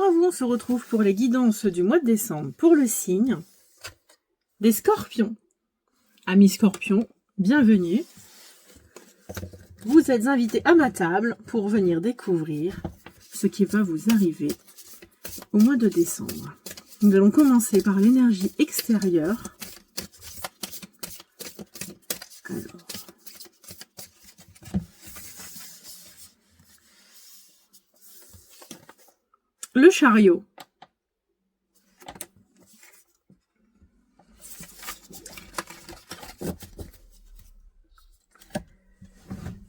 à vous, on se retrouve pour les guidances du mois de décembre pour le signe des Scorpions. Amis Scorpions, bienvenue. Vous êtes invités à ma table pour venir découvrir ce qui va vous arriver au mois de décembre. Nous allons commencer par l'énergie extérieure. Alors, le chariot.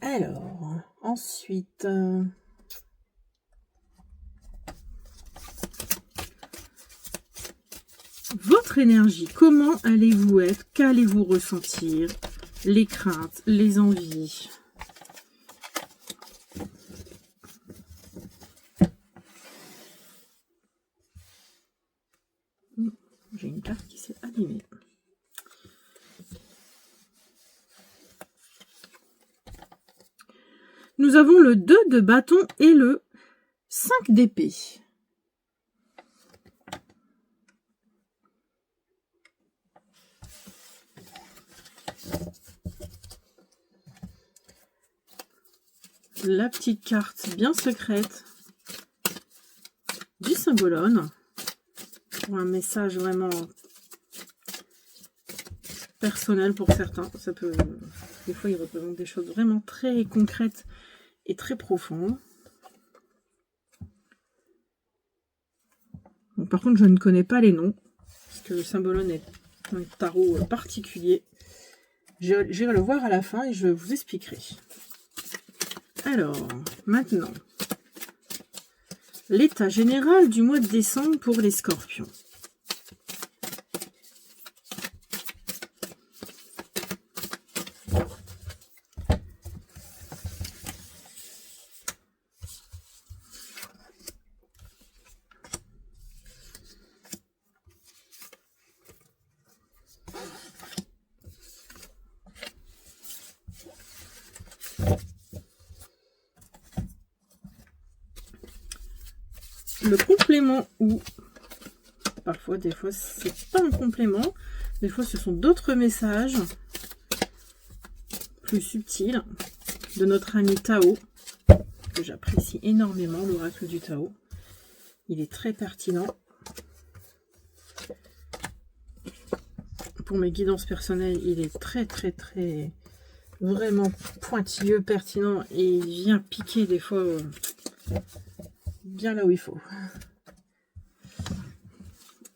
Alors, ensuite, votre énergie, comment allez-vous être? Qu'allez-vous ressentir? Les craintes, les envies. J'ai une carte qui s'est abîmée. Nous avons le 2 de bâton et le 5 d'épée. La petite carte bien secrète du symbolone. Pour un message vraiment personnel pour certains. Ça peut, des fois, il représente des choses vraiment très concrètes et très profondes. Donc, par contre, je ne connais pas les noms, parce que le symbolone est un tarot particulier. J'irai le voir à la fin et je vous expliquerai. Alors, maintenant, l'état général du mois de décembre pour les Scorpions. Le complément, ou parfois, des fois, c'est pas un complément, des fois, ce sont d'autres messages plus subtils de notre ami Tao, que j'apprécie énormément, l'oracle du Tao. Il est très pertinent. Pour mes guidances personnelles, il est très, vraiment pointilleux, pertinent, et il vient piquer des fois bien là où il faut.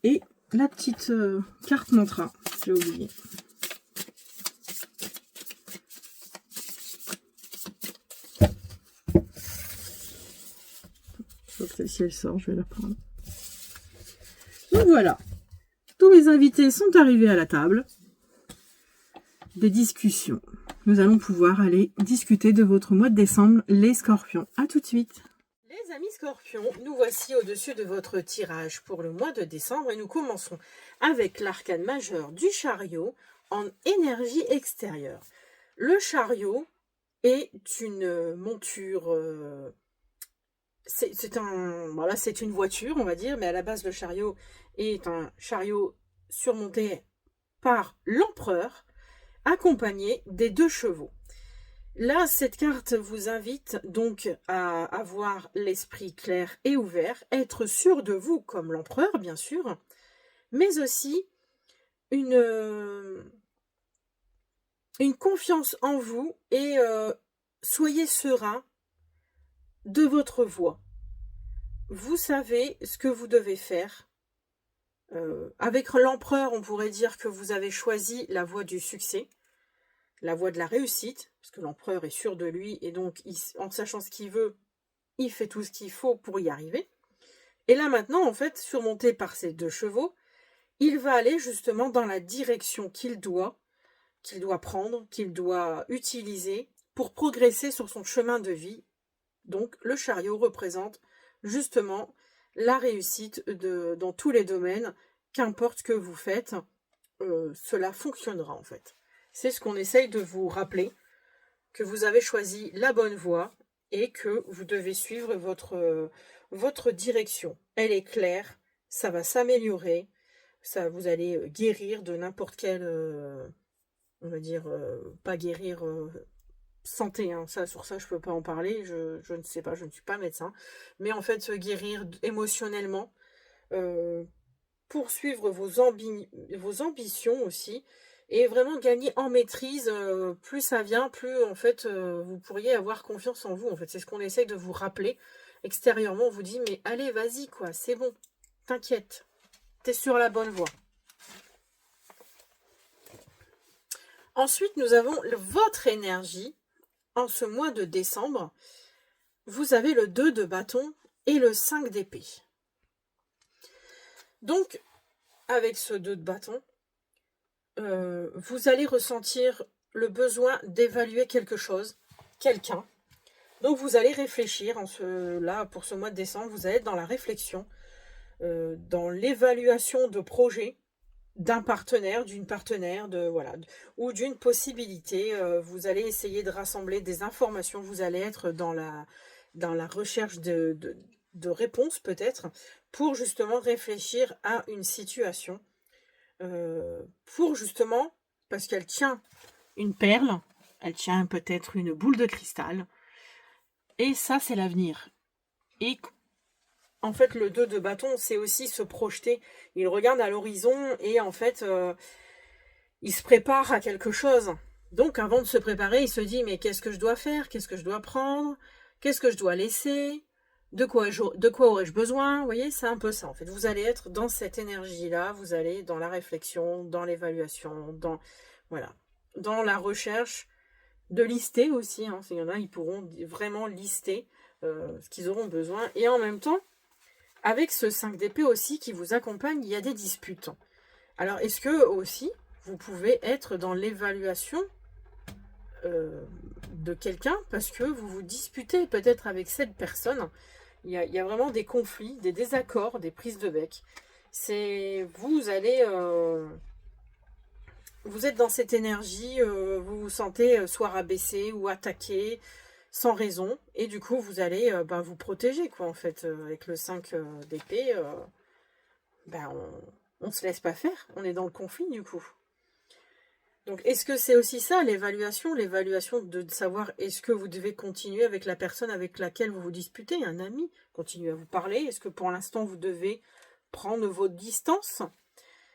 Et la petite carte mantra, j'ai oublié. Celle-ci elle sort, je vais la prendre. Donc voilà, tous mes invités sont arrivés à la table des discussions. Nous allons pouvoir aller discuter de votre mois de décembre, les Scorpions. À tout de suite. Les amis Scorpions, nous voici au-dessus de votre tirage pour le mois de décembre et nous commençons avec l'arcane majeur du chariot en énergie extérieure. Le chariot est une monture, c'est une voiture, on va dire, mais à la base le chariot est un chariot surmonté par l'empereur, accompagné des 2 chevaux. Là, cette carte vous invite donc à avoir l'esprit clair et ouvert, être sûr de vous comme l'empereur, bien sûr, mais aussi une confiance en vous et soyez serein de votre voie. Vous savez ce que vous devez faire. Avec l'empereur, on pourrait dire que vous avez choisi la voie du succès, la voie de la réussite, parce que l'empereur est sûr de lui, et donc, en sachant ce qu'il veut, il fait tout ce qu'il faut pour y arriver. Et là, maintenant, en fait, surmonté par ces 2 chevaux, il va aller justement dans la direction qu'il doit prendre, qu'il doit utiliser pour progresser sur son chemin de vie. Donc, le chariot représente justement la réussite dans tous les domaines, qu'importe ce que vous faites, cela fonctionnera en fait. C'est ce qu'on essaye de vous rappeler, que vous avez choisi la bonne voie et que vous devez suivre votre direction, elle est claire, ça va s'améliorer, ça vous allez guérir de n'importe quel, on va dire, pas guérir santé, hein, ça, sur ça je peux pas en parler, je ne sais pas, je ne suis pas médecin, mais en fait se guérir émotionnellement, euh, poursuivre vos ambitions aussi, et vraiment gagner en maîtrise. Plus ça vient, plus en fait vous pourriez avoir confiance en vous. En fait, c'est ce qu'on essaye de vous rappeler. Extérieurement, on vous dit mais allez, vas-y quoi, c'est bon, t'inquiète, t'es sur la bonne voie. Ensuite, nous avons votre énergie en ce mois de décembre. Vous avez le 2 de bâton et le 5 d'épée. Donc, avec ce 2 de bâton, vous allez ressentir le besoin d'évaluer quelque chose, quelqu'un. Donc, vous allez réfléchir, là, pour ce mois de décembre, vous allez être dans la réflexion, dans l'évaluation de projets, d'un partenaire, d'une partenaire, voilà, ou d'une possibilité. Vous allez essayer de rassembler des informations, vous allez être dans la recherche de réponses peut-être, pour justement réfléchir à une situation, pour justement, parce qu'elle tient une perle, elle tient peut-être une boule de cristal, et ça c'est l'avenir. Et en fait, le 2 de bâton, c'est aussi se projeter. Il regarde à l'horizon et en fait, il se prépare à quelque chose. Donc, avant de se préparer, il se dit, mais qu'est-ce que je dois faire? Qu'est-ce que je dois prendre? Qu'est-ce que je dois laisser? De quoi aurais-je besoin? Vous voyez, c'est un peu ça. En fait, vous allez être dans cette énergie-là. Vous allez dans la réflexion, dans l'évaluation, voilà, dans la recherche, de lister aussi. Hein. S'il y en a, ils pourront vraiment lister ce qu'ils auront besoin. Et en même temps, avec ce 5 d'épée aussi qui vous accompagne, il y a des disputes. Alors, est-ce que aussi, vous pouvez être dans l'évaluation de quelqu'un parce que vous vous disputez peut-être avec cette personne. Il y a vraiment des conflits, des désaccords, des prises de bec. Vous allez... vous êtes dans cette énergie, vous vous sentez soit rabaissé ou attaqué, sans raison, et du coup vous allez vous protéger quoi en fait, avec le 5 d'épée, on se laisse pas faire, on est dans le conflit du coup. Donc est-ce que c'est aussi ça l'évaluation de savoir est-ce que vous devez continuer avec la personne avec laquelle vous vous disputez, un ami, continuer à vous parler, est-ce que pour l'instant vous devez prendre votre distance,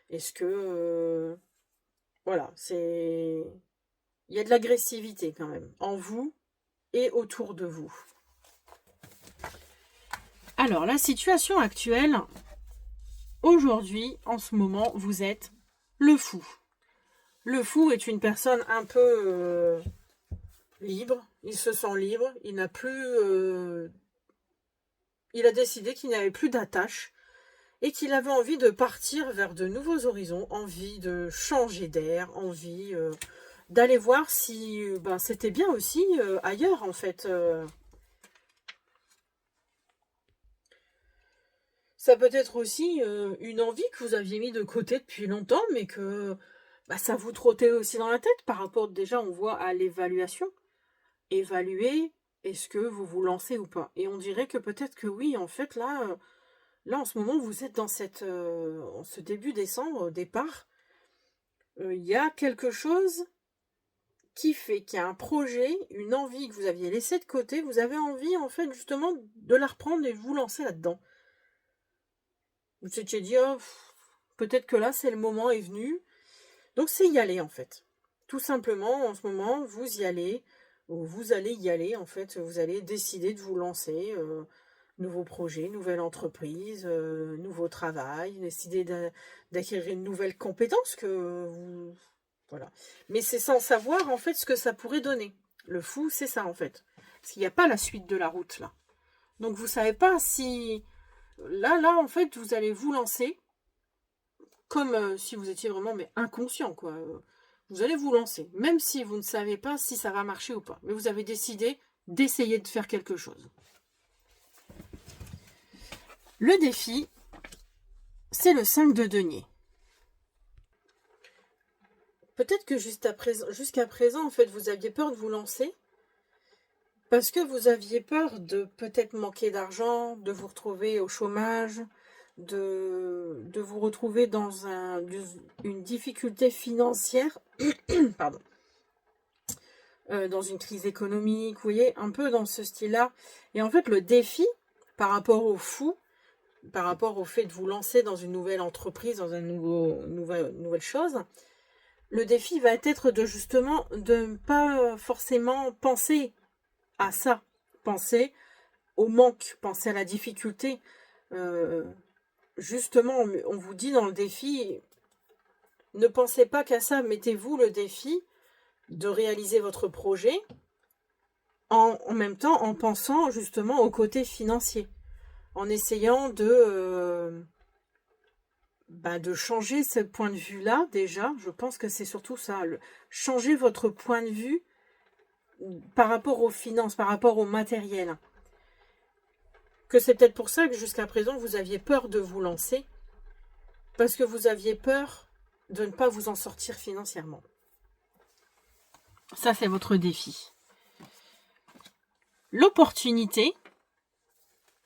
est-ce que voilà, il y a de l'agressivité quand même en vous et autour de vous. Alors, la situation actuelle, aujourd'hui, en ce moment, vous êtes le fou. Le fou est une personne un peu libre, il se sent libre, il n'a plus... il a décidé qu'il n'avait plus d'attache et qu'il avait envie de partir vers de nouveaux horizons, envie de changer d'air, envie d'aller voir si c'était bien aussi ailleurs en fait. Ça peut être aussi une envie que vous aviez mis de côté depuis longtemps, mais que ça vous trottait aussi dans la tête par rapport, déjà, on voit à l'évaluation. Évaluer, est-ce que vous vous lancez ou pas? Et on dirait que peut-être que oui, en fait, là en ce moment, vous êtes dans en ce début décembre, au départ, il y a quelque chose qui fait qu'il y a un projet, une envie que vous aviez laissée de côté, vous avez envie, en fait, justement, de la reprendre et de vous lancer là-dedans. Vous vous étiez dit, oh, peut-être que là, c'est le moment est venu. Donc, c'est y aller, en fait. Tout simplement, en ce moment, vous y allez, ou vous allez y aller, en fait. Vous allez décider de vous lancer, nouveau projet, nouvelle entreprise, nouveau travail, décider d'acquérir une nouvelle compétence que vous... Voilà. Mais c'est sans savoir, en fait, ce que ça pourrait donner. Le fou, c'est ça, en fait. Parce qu'il n'y a pas la suite de la route, là. Donc, vous ne savez pas si... Là, en fait, vous allez vous lancer comme si vous étiez vraiment inconscient, quoi. Vous allez vous lancer, même si vous ne savez pas si ça va marcher ou pas. Mais vous avez décidé d'essayer de faire quelque chose. Le défi, c'est le 5 de denier. Peut-être que jusqu'à présent, en fait, vous aviez peur de vous lancer Parce que vous aviez peur de peut-être manquer d'argent, de vous retrouver au chômage, de vous retrouver dans une difficulté financière, pardon, dans une crise économique, vous voyez, un peu dans ce style-là. Et en fait, le défi par rapport au fou, par rapport au fait de vous lancer dans une nouvelle entreprise, dans une nouvelle chose, le défi va être de justement de ne pas forcément penser à ça, penser au manque, penser à la difficulté. Justement, on vous dit dans le défi, ne pensez pas qu'à ça, mettez-vous le défi de réaliser votre projet en même temps en pensant justement au côté financier, en essayant de changer ce point de vue-là déjà. Je pense que c'est surtout ça, changer votre point de vue par rapport aux finances, par rapport au matériel. Que c'est peut-être pour ça que jusqu'à présent vous aviez peur de vous lancer, parce que vous aviez peur de ne pas vous en sortir financièrement. Ça, c'est votre défi. L'opportunité,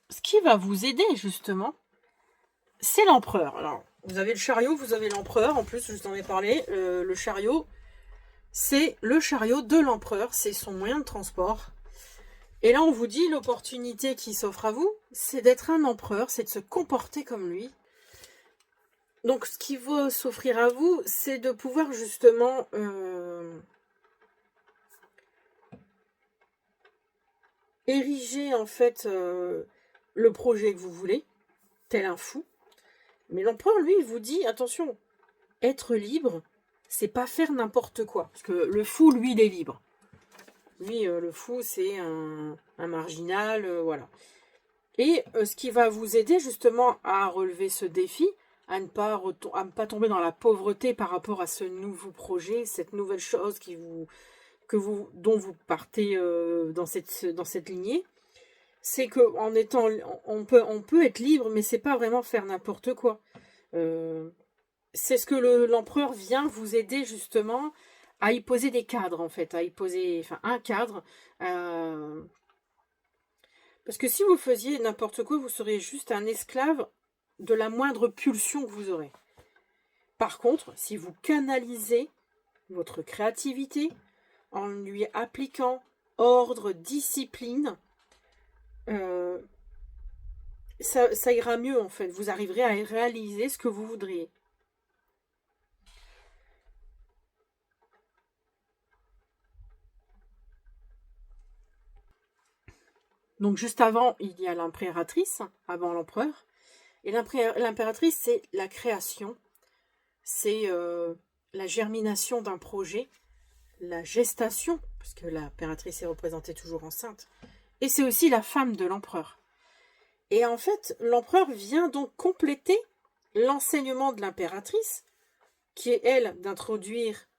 ce qui va vous aider justement, c'est l'empereur. Alors, vous avez le chariot, vous avez l'empereur, en plus, je vous en ai parlé. Le chariot, c'est le chariot de l'empereur, c'est son moyen de transport. Et là, on vous dit, l'opportunité qui s'offre à vous, c'est d'être un empereur, c'est de se comporter comme lui. Donc, ce qui va s'offrir à vous, c'est de pouvoir justement ériger en fait le projet que vous voulez, tel un fou. Mais l'empereur, lui, vous dit, attention, être libre, c'est pas faire n'importe quoi. Parce que le fou, lui, il est libre. Lui, le fou, c'est un marginal, voilà. Et ce qui va vous aider justement à relever ce défi, à ne pas tomber dans la pauvreté par rapport à ce nouveau projet, cette nouvelle chose dont vous partez dans cette lignée, c'est que on peut être libre, mais c'est pas vraiment faire n'importe quoi. C'est ce que l'empereur vient vous aider justement à y poser des cadres en fait, à y poser un cadre. Parce que si vous faisiez n'importe quoi, vous seriez juste un esclave de la moindre pulsion que vous aurez. Par contre, si vous canalisez votre créativité en lui appliquant ordre, discipline, ça ira mieux en fait. Vous arriverez à réaliser ce que vous voudriez. Donc juste avant, il y a l'impératrice, avant l'empereur. Et l'impératrice, c'est la création, c'est la germination d'un projet, la gestation, parce que l'impératrice est représentée toujours enceinte. Et c'est aussi la femme de l'empereur. Et en fait, l'empereur vient donc compléter l'enseignement de l'impératrice, qui est, elle, d'introduire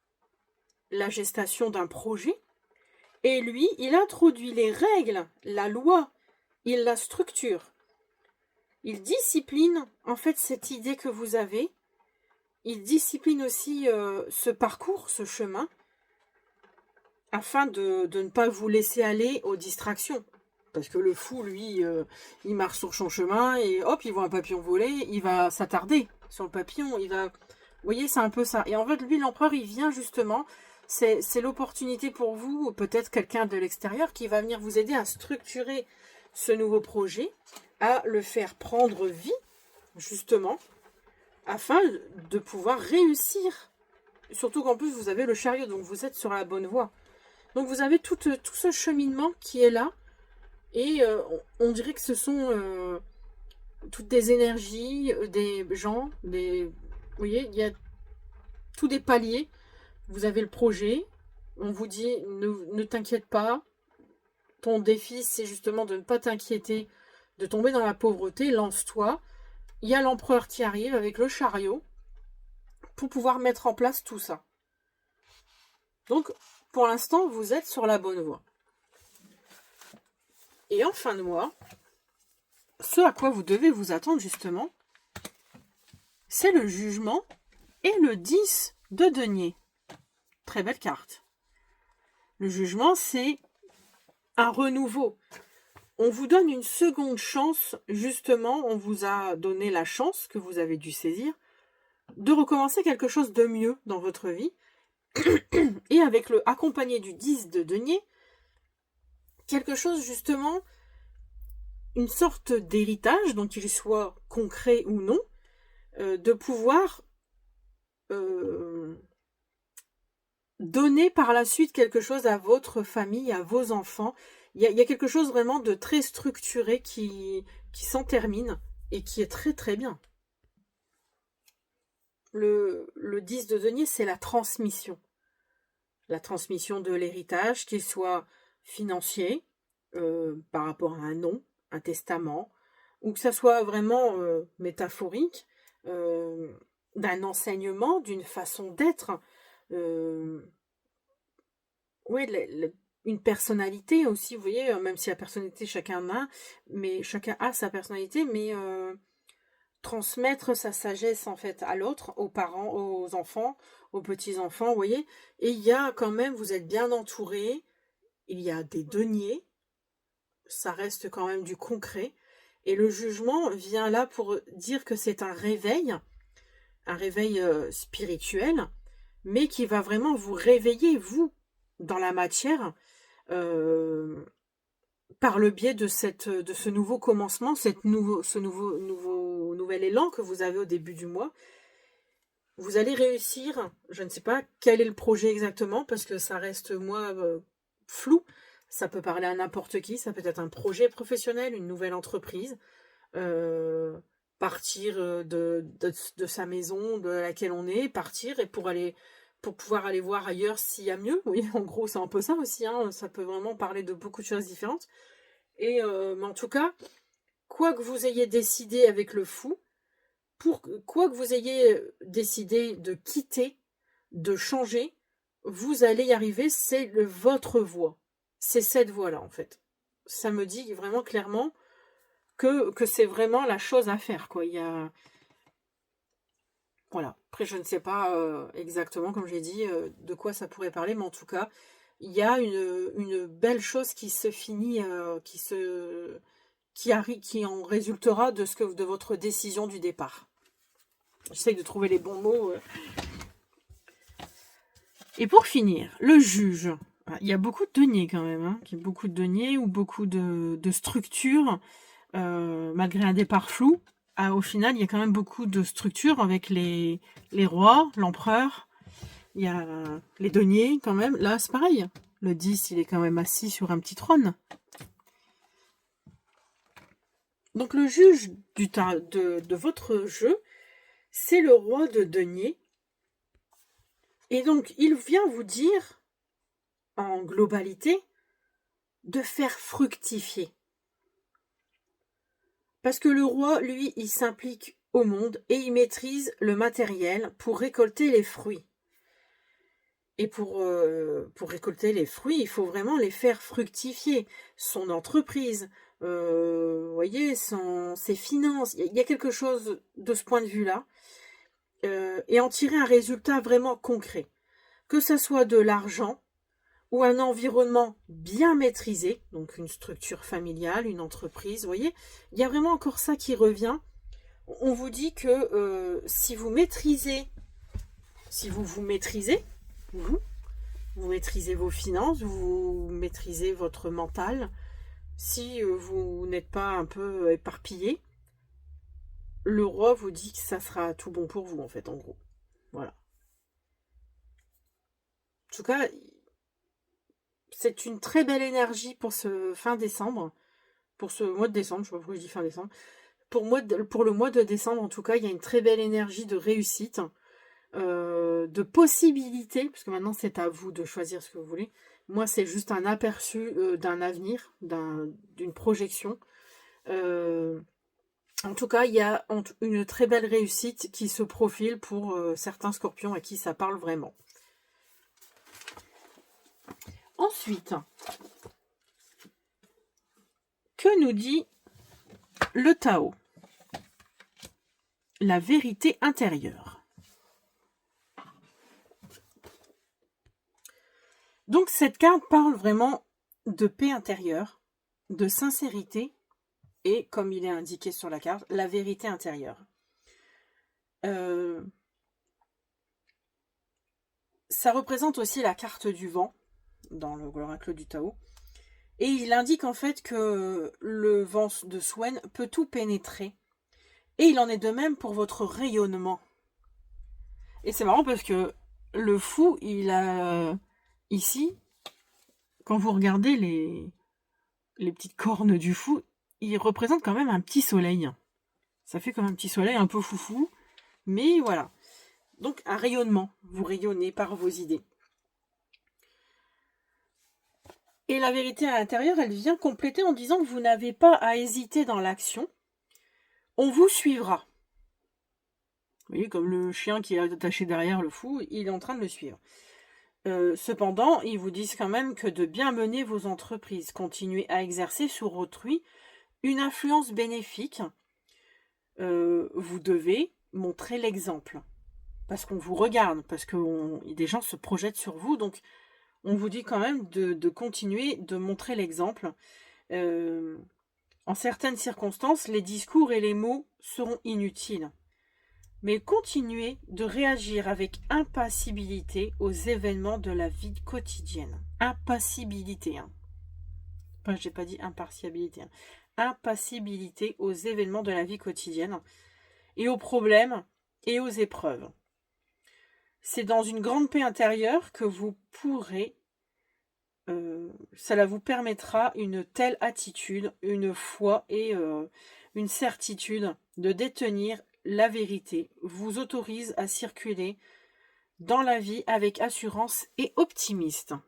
la gestation d'un projet. Et lui, il introduit les règles, la loi, il la structure. Il discipline, en fait, cette idée que vous avez. Il discipline aussi ce parcours, ce chemin, afin de ne pas vous laisser aller aux distractions. Parce que le fou, lui, il marche sur son chemin et hop, il voit un papillon voler, il va s'attarder sur le papillon, il va... Vous voyez, c'est un peu ça. Et en fait, lui, l'empereur, il vient justement, c'est l'opportunité pour vous, ou peut-être quelqu'un de l'extérieur, qui va venir vous aider à structurer ce nouveau projet, à le faire prendre vie, justement, afin de pouvoir réussir. Surtout qu'en plus, vous avez le chariot, donc vous êtes sur la bonne voie. Donc vous avez tout ce cheminement qui est là, et on dirait que ce sont toutes des énergies, des gens, vous voyez, il y a tous des paliers. Vous avez le projet, on vous dit ne t'inquiète pas, ton défi c'est justement de ne pas t'inquiéter, de tomber dans la pauvreté, lance-toi. Il y a l'empereur qui arrive avec le chariot pour pouvoir mettre en place tout ça. Donc pour l'instant vous êtes sur la bonne voie. Et en fin de mois, ce à quoi vous devez vous attendre justement, c'est le jugement et le 10 de denier. Très belle carte. Le jugement, c'est un renouveau. On vous donne une seconde chance, justement, on vous a donné la chance que vous avez dû saisir de recommencer quelque chose de mieux dans votre vie. Et avec le accompagné du 10 de denier, quelque chose justement, une sorte d'héritage, donc qu'il soit concret ou non, de pouvoir donner par la suite quelque chose à votre famille, à vos enfants. Il y a quelque chose vraiment de très structuré qui s'en termine et qui est très très bien. Le 10 de denier, c'est la transmission. La transmission de l'héritage, qu'il soit financier, par rapport à un nom, un testament, ou que ça soit vraiment métaphorique, d'un enseignement, d'une façon d'être, ouais, une personnalité aussi, vous voyez, même si la personnalité chacun a sa personnalité, mais transmettre sa sagesse en fait à l'autre, aux parents, aux enfants, aux petits-enfants, vous voyez. Et il y a quand même, vous êtes bien entouré, il y a des deniers, ça reste quand même du concret. Et le jugement vient là pour dire que c'est un réveil spirituel, mais qui va vraiment vous réveiller, vous, dans la matière, par le biais de ce nouveau commencement, ce nouvel élan que vous avez au début du mois. Vous allez réussir, je ne sais pas quel est le projet exactement, parce que ça reste, moi, flou. Ça peut parler à n'importe qui, ça peut être un projet professionnel, une nouvelle entreprise, partir de sa maison, de laquelle on est, partir et pour pouvoir aller voir ailleurs s'il y a mieux. Oui, en gros, c'est un peu ça aussi, hein. Ça peut vraiment parler de beaucoup de choses différentes. Et mais en tout cas, quoi que vous ayez décidé avec le fou, quoi que vous ayez décidé de quitter, de changer, vous allez y arriver, c'est votre voie. C'est cette voie-là, en fait. Ça me dit vraiment clairement que c'est vraiment la chose à faire, quoi. Il y a... Voilà. Après, je ne sais pas exactement, comme j'ai dit, de quoi ça pourrait parler, mais en tout cas, il y a une belle chose qui se finit, qui en résultera de votre décision du départ. J'essaye de trouver les bons mots. Et pour finir, le juge. Il y a beaucoup de deniers quand même, hein. Il y a beaucoup de deniers ou beaucoup de structures, malgré un départ flou. Au final, il y a quand même beaucoup de structures avec les rois, l'empereur. Il y a les deniers quand même. Là, c'est pareil. Le 10, il est quand même assis sur un petit trône. Donc le juge de votre jeu, c'est le roi de denier. Et donc, il vient vous dire, en globalité, de faire fructifier. Parce que le roi, lui, il s'implique au monde et il maîtrise le matériel pour récolter les fruits. Et pour récolter les fruits, il faut vraiment les faire fructifier. Son entreprise, vous voyez, ses finances. Il y a quelque chose de ce point de vue-là. Et en tirer un résultat vraiment concret. Que ce soit de l'argent ou un environnement bien maîtrisé, donc une structure familiale, une entreprise, vous voyez, il y a vraiment encore ça qui revient. On vous dit que si vous maîtrisez, vous maîtrisez, vous maîtrisez vos finances, vous maîtrisez votre mental, si vous n'êtes pas un peu éparpillé, le roi vous dit que ça sera tout bon pour vous, en fait, en gros. Voilà. En tout cas, c'est une très belle énergie pour ce fin décembre, pour ce mois de décembre, je ne sais pas pourquoi je dis fin décembre. Pour le mois de décembre, en tout cas, il y a une très belle énergie de réussite, de possibilités, parce que maintenant c'est à vous de choisir ce que vous voulez. Moi, c'est juste un aperçu d'un avenir, d'une projection. En tout cas, il y a une très belle réussite qui se profile pour certains scorpions à qui ça parle vraiment. Ensuite, que nous dit le Tao? La vérité intérieure. Donc cette carte parle vraiment de paix intérieure, de sincérité et, comme il est indiqué sur la carte, la vérité intérieure. Ça représente aussi la carte du vent dans l'oracle du Tao. Et il indique en fait que le vent de Swen peut tout pénétrer. Et il en est de même pour votre rayonnement. Et c'est marrant parce que le fou, il a ici, quand vous regardez les petites cornes du fou, il représente quand même un petit soleil. Ça fait comme un petit soleil un peu foufou. Mais voilà. Donc un rayonnement. Vous rayonnez par vos idées. Et la vérité à l'intérieur, elle vient compléter en disant que vous n'avez pas à hésiter dans l'action. On vous suivra. Vous voyez, comme le chien qui est attaché derrière le fou, il est en train de le suivre. Cependant, ils vous disent quand même que de bien mener vos entreprises, continuer à exercer sur autrui une influence bénéfique. Vous devez montrer l'exemple. Parce qu'on vous regarde, parce que des gens se projettent sur vous, donc on vous dit quand même de continuer de montrer l'exemple. En certaines circonstances, les discours et les mots seront inutiles. Mais continuez de réagir avec impassibilité aux événements de la vie quotidienne. Impassibilité. Enfin, j'ai pas dit impartialité. Impassibilité aux événements de la vie quotidienne et aux problèmes et aux épreuves. C'est dans une grande paix intérieure que vous pourrez, cela vous permettra une telle attitude, une foi et une certitude de détenir la vérité, vous autorise à circuler dans la vie avec assurance et optimisme.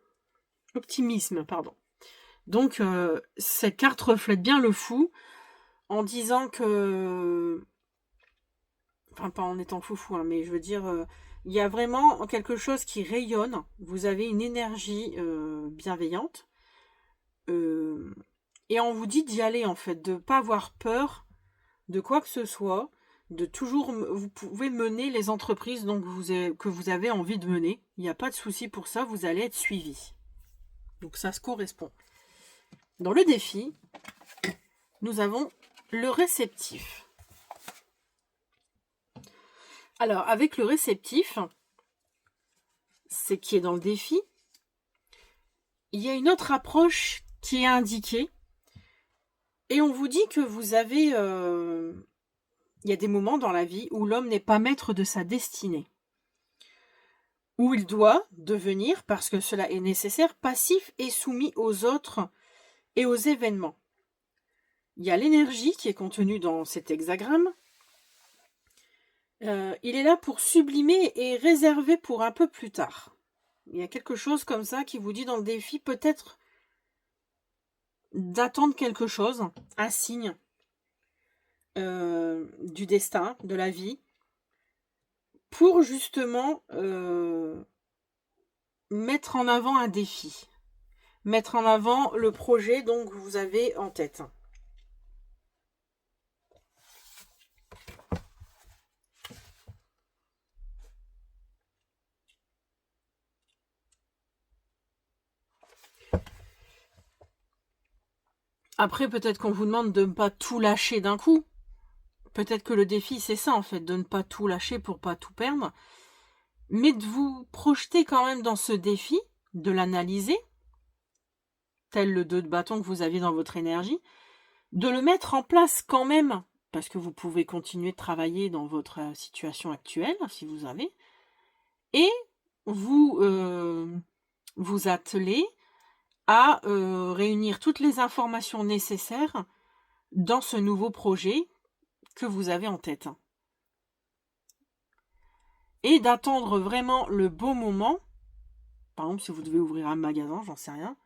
Donc, cette carte reflète bien le fou en disant que... Enfin, pas en étant foufou, mais je veux dire... il y a vraiment quelque chose qui rayonne. Vous avez une énergie bienveillante. Et on vous dit d'y aller, en fait. De ne pas avoir peur de quoi que ce soit. De toujours... Vous pouvez mener les entreprises que vous avez envie de mener. Il n'y a pas de souci pour ça. Vous allez être suivi. Donc ça se correspond. Dans le défi, nous avons le réceptif. Alors, avec le réceptif, c'est qui est dans le défi, il y a une autre approche qui est indiquée. Et on vous dit que vous avez... il y a des moments dans la vie où l'homme n'est pas maître de sa destinée. Où il doit devenir, parce que cela est nécessaire, passif et soumis aux autres et aux événements. Il y a l'énergie qui est contenue dans cet hexagramme. Il est là pour sublimer et réserver pour un peu plus tard. Il y a quelque chose comme ça qui vous dit dans le défi, peut-être d'attendre quelque chose, un signe du destin, de la vie, pour justement mettre en avant un défi, mettre en avant le projet donc que vous avez en tête. Après, peut-être qu'on vous demande de ne pas tout lâcher d'un coup. Peut-être que le défi, c'est ça, en fait, de ne pas tout lâcher pour pas tout perdre. Mais de vous projeter quand même dans ce défi, de l'analyser, tel le 2 de bâton que vous avez dans votre énergie, de le mettre en place quand même, parce que vous pouvez continuer de travailler dans votre situation actuelle, si vous avez, et vous vous atteler à réunir toutes les informations nécessaires dans ce nouveau projet que vous avez en tête. Et d'attendre vraiment le bon moment. Par exemple, si vous devez ouvrir un magasin, j'en sais rien.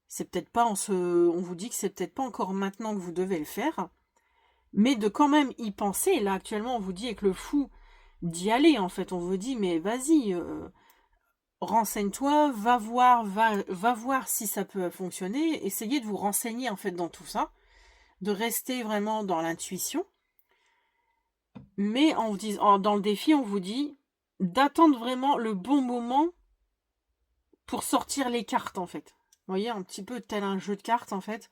C'est peut-être pas on vous dit que c'est peut-être pas encore maintenant que vous devez le faire. Mais de quand même y penser. Là, actuellement, on vous dit avec le fou d'y aller, en fait. On vous dit, mais vas-y, renseigne-toi, va voir si ça peut fonctionner. Essayez de vous renseigner, en fait, dans tout ça. De rester vraiment dans l'intuition. Mais dans le défi, on vous dit d'attendre vraiment le bon moment pour sortir les cartes, en fait. voyez, un petit peu tel un jeu de cartes, en fait,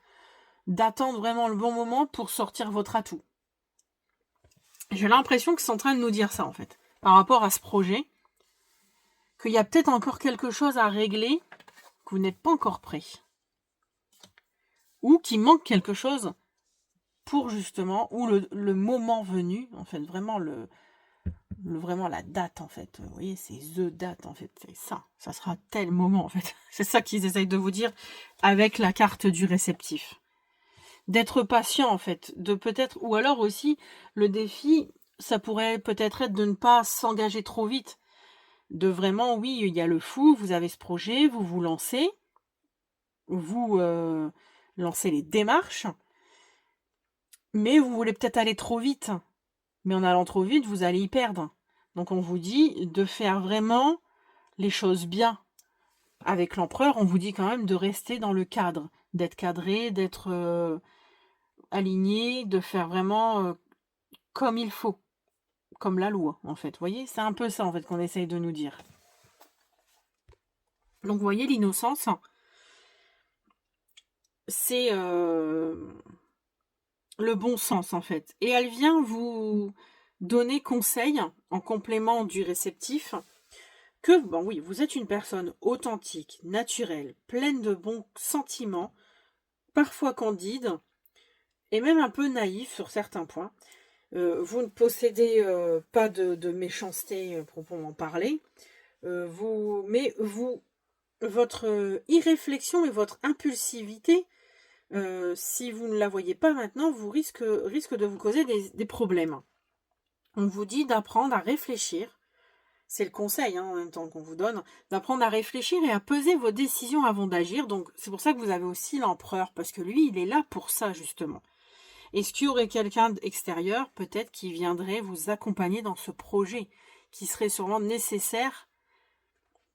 d'attendre vraiment le bon moment pour sortir votre atout. J'ai l'impression que c'est en train de nous dire ça, en fait, par rapport à ce projet, qu'il y a peut-être encore quelque chose à régler, que vous n'êtes pas encore prêt. Ou qu'il manque quelque chose pour justement, ou le moment venu, en fait, vraiment vraiment la date, en fait. Vous voyez, c'est the date, en fait, c'est ça. Ça sera tel moment, en fait. C'est ça qu'ils essayent de vous dire avec la carte du réceptif. D'être patient, en fait, de peut-être, ou alors aussi, le défi, ça pourrait peut-être être de ne pas s'engager trop vite. De vraiment, oui, il y a le fou, vous avez ce projet, vous vous lancez, vous lancez les démarches, mais vous voulez peut-être aller trop vite. Mais en allant trop vite, vous allez y perdre. Donc on vous dit de faire vraiment les choses bien. Avec l'empereur, on vous dit quand même de rester dans le cadre, d'être cadré, d'être aligné, de faire vraiment comme il faut, comme la loi, en fait. Vous voyez, c'est un peu ça, en fait, qu'on essaye de nous dire. Donc, vous voyez, l'innocence, c'est le bon sens, en fait. Et elle vient vous donner conseil, en complément du réceptif, que, bon oui, vous êtes une personne authentique, naturelle, pleine de bons sentiments, parfois candide, et même un peu naïf sur certains points. Vous ne possédez pas de méchanceté proprement parler, mais votre irréflexion et votre impulsivité, si vous ne la voyez pas maintenant, risque de vous causer des problèmes. On vous dit d'apprendre à réfléchir, c'est le conseil en même temps qu'on vous donne, d'apprendre à réfléchir et à peser vos décisions avant d'agir. Donc c'est pour ça que vous avez aussi l'empereur, parce que lui, il est là pour ça justement. Est-ce qu'il y aurait quelqu'un d'extérieur, peut-être, qui viendrait vous accompagner dans ce projet, qui serait sûrement nécessaire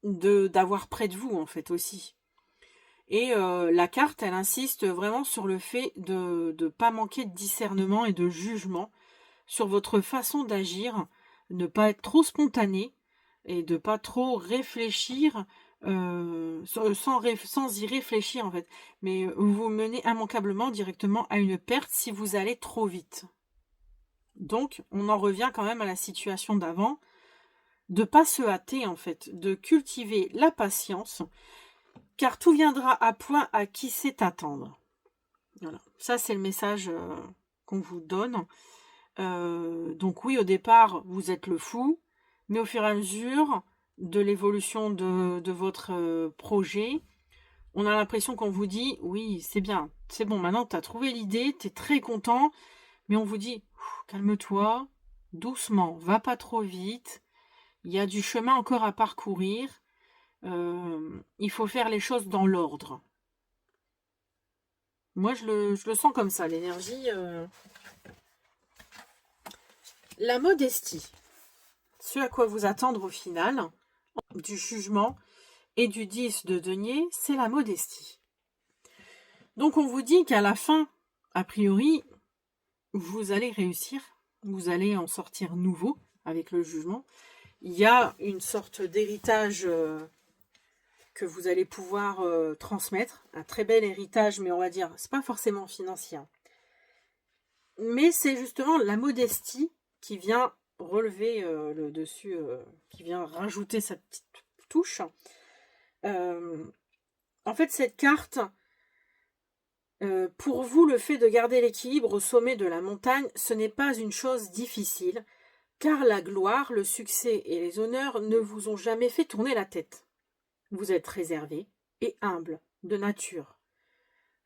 d'avoir près de vous, en fait, aussi. Et la carte, elle insiste vraiment sur le fait de ne pas manquer de discernement et de jugement sur votre façon d'agir, ne pas être trop spontané et de pas trop réfléchir sans y réfléchir en fait, mais vous menez immanquablement directement à une perte si vous allez trop vite. Donc, on en revient quand même à la situation d'avant, de pas se hâter en fait, de cultiver la patience, car tout viendra à point à qui sait attendre. Voilà, ça c'est le message qu'on vous donne. Donc oui, au départ, vous êtes le fou, mais au fur et à mesure de l'évolution de votre projet, on a l'impression qu'on vous dit, oui, c'est bien, c'est bon, maintenant tu as trouvé l'idée, tu es très content, mais on vous dit, calme-toi, doucement, va pas trop vite, il y a du chemin encore à parcourir, il faut faire les choses dans l'ordre. Moi, je le sens comme ça, l'énergie. La modestie. Ce à quoi vous attendre au final, du jugement et du 10 de denier, c'est la modestie. Donc on vous dit qu'à la fin, a priori, vous allez réussir, vous allez en sortir nouveau avec le jugement. Il y a une sorte d'héritage que vous allez pouvoir transmettre, un très bel héritage, mais on va dire, c'est pas forcément financier. Mais c'est justement la modestie qui vient relever le dessus, qui vient rajouter sa petite touche. En fait, cette carte, pour vous, le fait de garder l'équilibre au sommet de la montagne, ce n'est pas une chose difficile, car la gloire, le succès et les honneurs ne vous ont jamais fait tourner la tête. Vous êtes réservé et humble de nature.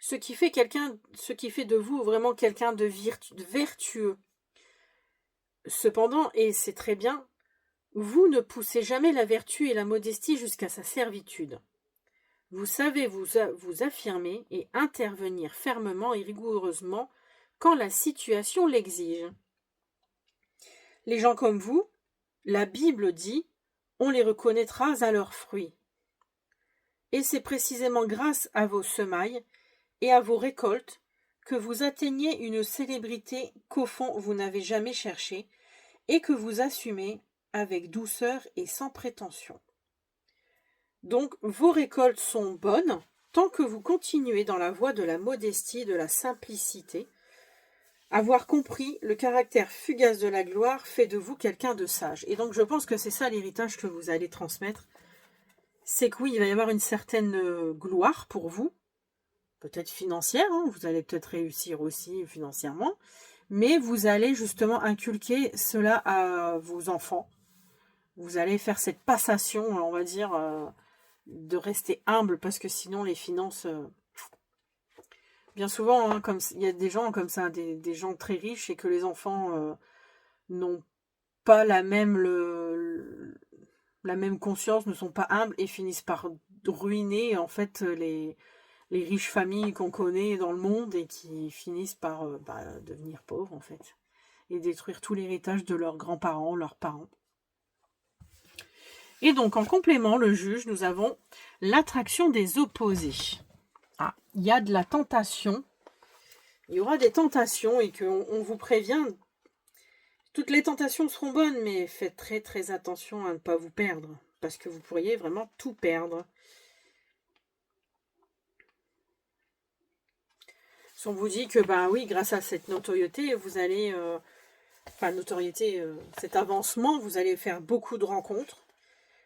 Ce qui fait de vous vraiment quelqu'un de vertueux. Cependant, et c'est très bien, vous ne poussez jamais la vertu et la modestie jusqu'à sa servitude. Vous savez vous affirmer et intervenir fermement et rigoureusement quand la situation l'exige. Les gens comme vous, la Bible dit, on les reconnaîtra à leurs fruits. Et c'est précisément grâce à vos semailles et à vos récoltes que vous atteignez une célébrité qu'au fond vous n'avez jamais cherchée et que vous assumez avec douceur et sans prétention. Donc vos récoltes sont bonnes, tant que vous continuez dans la voie de la modestie, de la simplicité, avoir compris le caractère fugace de la gloire fait de vous quelqu'un de sage. Et donc je pense que c'est ça l'héritage que vous allez transmettre. C'est que oui, il va y avoir une certaine gloire pour vous, peut-être financière, hein, vous allez peut-être réussir aussi financièrement, mais vous allez justement inculquer cela à vos enfants. Vous allez faire cette passation, on va dire, de rester humble, parce que sinon les finances... bien souvent, hein, comme il y a des gens comme ça, des gens très riches, et que les enfants n'ont pas la même conscience, ne sont pas humbles, et finissent par ruiner en fait les riches familles qu'on connaît dans le monde, et qui finissent par devenir pauvres en fait, et détruire tout l'héritage de leurs grands-parents, leurs parents. Et donc en complément, le juge, nous avons l'attraction des opposés. Ah, il y a de la tentation, il y aura des tentations, et qu'on vous prévient, toutes les tentations seront bonnes, mais faites très très attention à ne pas vous perdre, parce que vous pourriez vraiment tout perdre. Si on vous dit que, ben oui, grâce à cette notoriété, vous allez, cet avancement, vous allez faire beaucoup de rencontres,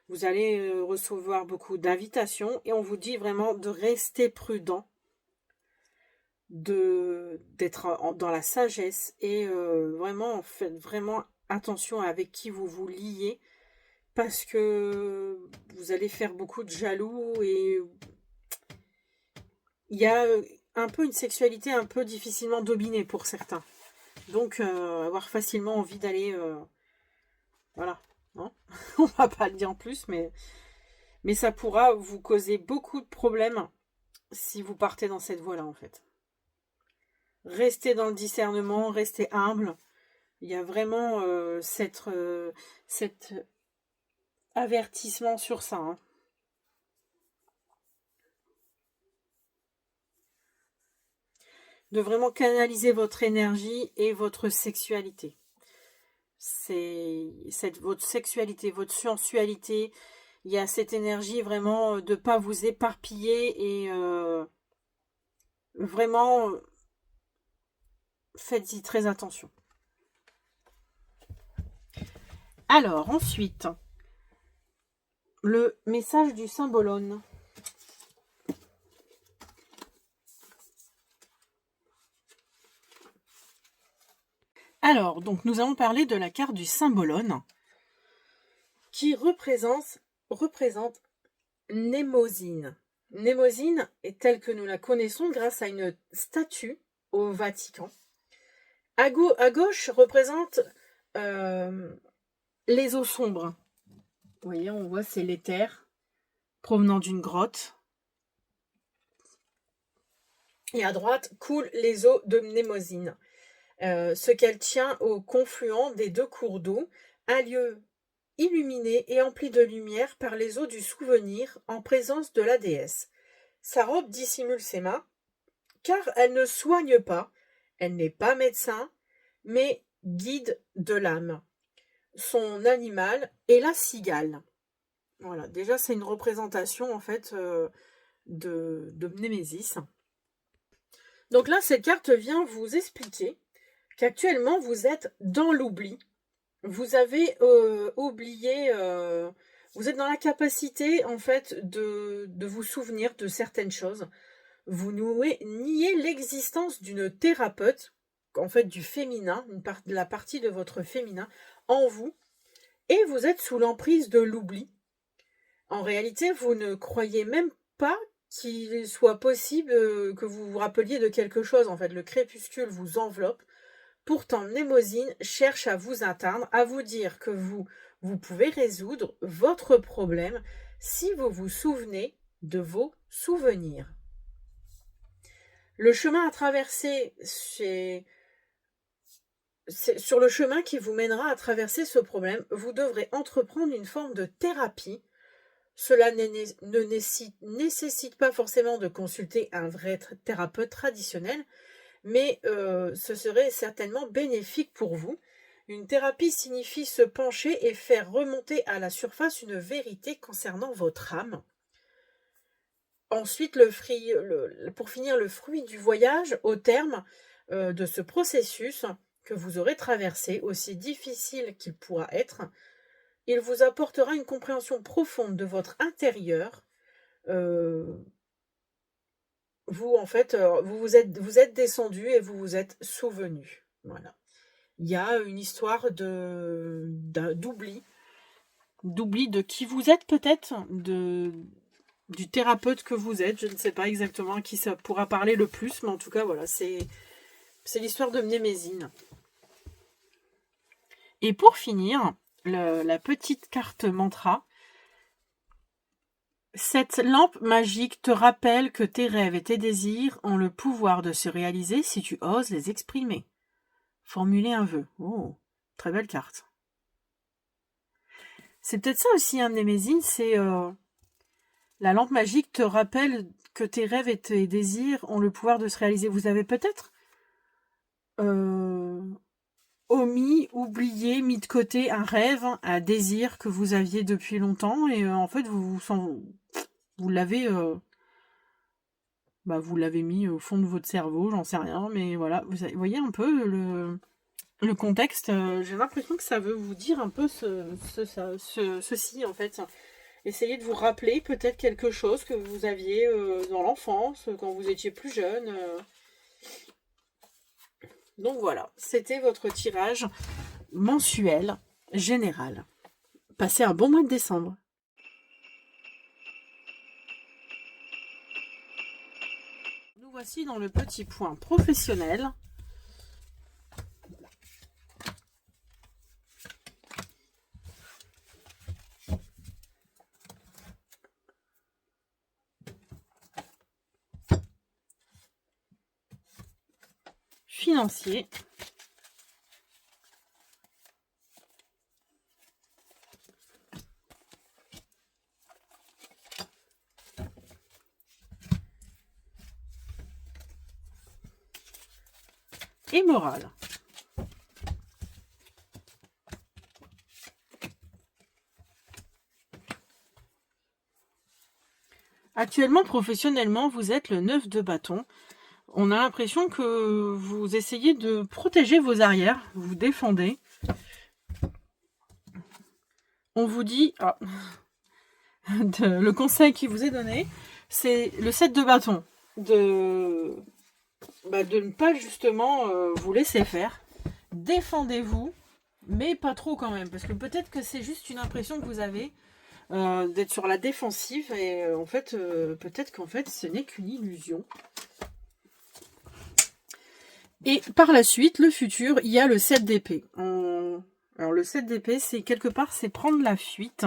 vous allez recevoir beaucoup d'invitations, et on vous dit vraiment de rester prudent, d'être dans la sagesse, et vraiment, faites vraiment attention avec qui vous vous liez, parce que vous allez faire beaucoup de jaloux, et il y a un peu une sexualité un peu difficilement dominée pour certains. Donc, avoir facilement envie d'aller... voilà, hein. On va pas le dire en plus, mais ça pourra vous causer beaucoup de problèmes si vous partez dans cette voie-là, en fait. Restez dans le discernement, restez humble. Il y a vraiment cet avertissement sur ça, hein. De vraiment canaliser votre énergie et votre sexualité. C'est votre sexualité, votre sensualité. Il y a cette énergie vraiment de ne pas vous éparpiller, et vraiment faites-y très attention. Alors ensuite, le message du symbolone. Alors, donc nous allons parler de la carte du symbolone, qui représente Mnémosyne. Mnémosyne est telle que nous la connaissons grâce à une statue au Vatican. À gauche représente les eaux sombres. Vous voyez, on voit, c'est l'éther provenant d'une grotte. Et à droite coulent les eaux de Mnémosyne. Ce qu'elle tient au confluent des deux cours d'eau, un lieu illuminé et empli de lumière par les eaux du souvenir en présence de la déesse. Sa robe dissimule ses mains, car elle ne soigne pas, elle n'est pas médecin, mais guide de l'âme. Son animal est la cigale. Voilà, déjà c'est une représentation en fait de Mnémésis. Donc là, cette carte vient vous expliquer qu'actuellement vous êtes dans l'oubli. Vous avez oublié, vous êtes dans la capacité en fait de vous souvenir de certaines choses. Vous niez l'existence d'une thérapeute, en fait du féminin, de la partie de votre féminin en vous, et vous êtes sous l'emprise de l'oubli. En réalité, vous ne croyez même pas qu'il soit possible que vous vous rappeliez de quelque chose. En fait, le crépuscule vous enveloppe. Pourtant, Mnémosyne cherche à vous atteindre, à vous dire que vous pouvez résoudre votre problème si vous vous souvenez de vos souvenirs. Le chemin à traverser, sur le chemin qui vous mènera à traverser ce problème, vous devrez entreprendre une forme de thérapie. Cela ne nécessite pas forcément de consulter un vrai thérapeute traditionnel, mais ce serait certainement bénéfique pour vous. Une thérapie signifie se pencher et faire remonter à la surface une vérité concernant votre âme. ensuite, pour finir, le fruit du voyage, au terme de ce processus que vous aurez traversé, aussi difficile qu'il pourra être, il vous apportera une compréhension profonde de votre intérieur. Vous, en fait, vous êtes descendu et vous vous êtes souvenu. Voilà. Il y a une histoire d'oubli de qui vous êtes peut-être, du thérapeute que vous êtes. Je ne sais pas exactement à qui ça pourra parler le plus, mais en tout cas, voilà, c'est l'histoire de Mnémésine. Et pour finir, la petite carte mantra. Cette lampe magique te rappelle que tes rêves et tes désirs ont le pouvoir de se réaliser si tu oses les exprimer. Formuler un vœu. Oh, très belle carte. C'est peut-être ça aussi, un Mnémésine, c'est la lampe magique te rappelle que tes rêves et tes désirs ont le pouvoir de se réaliser. Vous avez peut-être omis, oublié, mis de côté un rêve, un désir que vous aviez depuis longtemps et en fait vous l'avez vous l'avez mis au fond de votre cerveau, j'en sais rien, mais voilà, vous voyez un peu le contexte. J'ai l'impression que ça veut vous dire un peu ceci en fait. Essayez de vous rappeler peut-être quelque chose que vous aviez dans l'enfance, quand vous étiez plus jeune. Donc voilà, c'était votre tirage mensuel général. Passez un bon mois de décembre. Nous voici dans le petit point professionnel. Financier. Et moral. Actuellement, professionnellement, vous êtes le 9 de bâton. On a l'impression que vous essayez de protéger vos arrières, vous défendez. On vous dit, le conseil qui vous est donné, c'est le 7 de bâton, de ne pas justement vous laisser faire. Défendez-vous, mais pas trop quand même, parce que peut-être que c'est juste une impression que vous avez d'être sur la défensive, et en fait, peut-être qu'en fait, ce n'est qu'une illusion. Et par la suite, le futur, il y a le 7 d'épée. Alors le 7 d'épée, c'est quelque part, c'est prendre la fuite,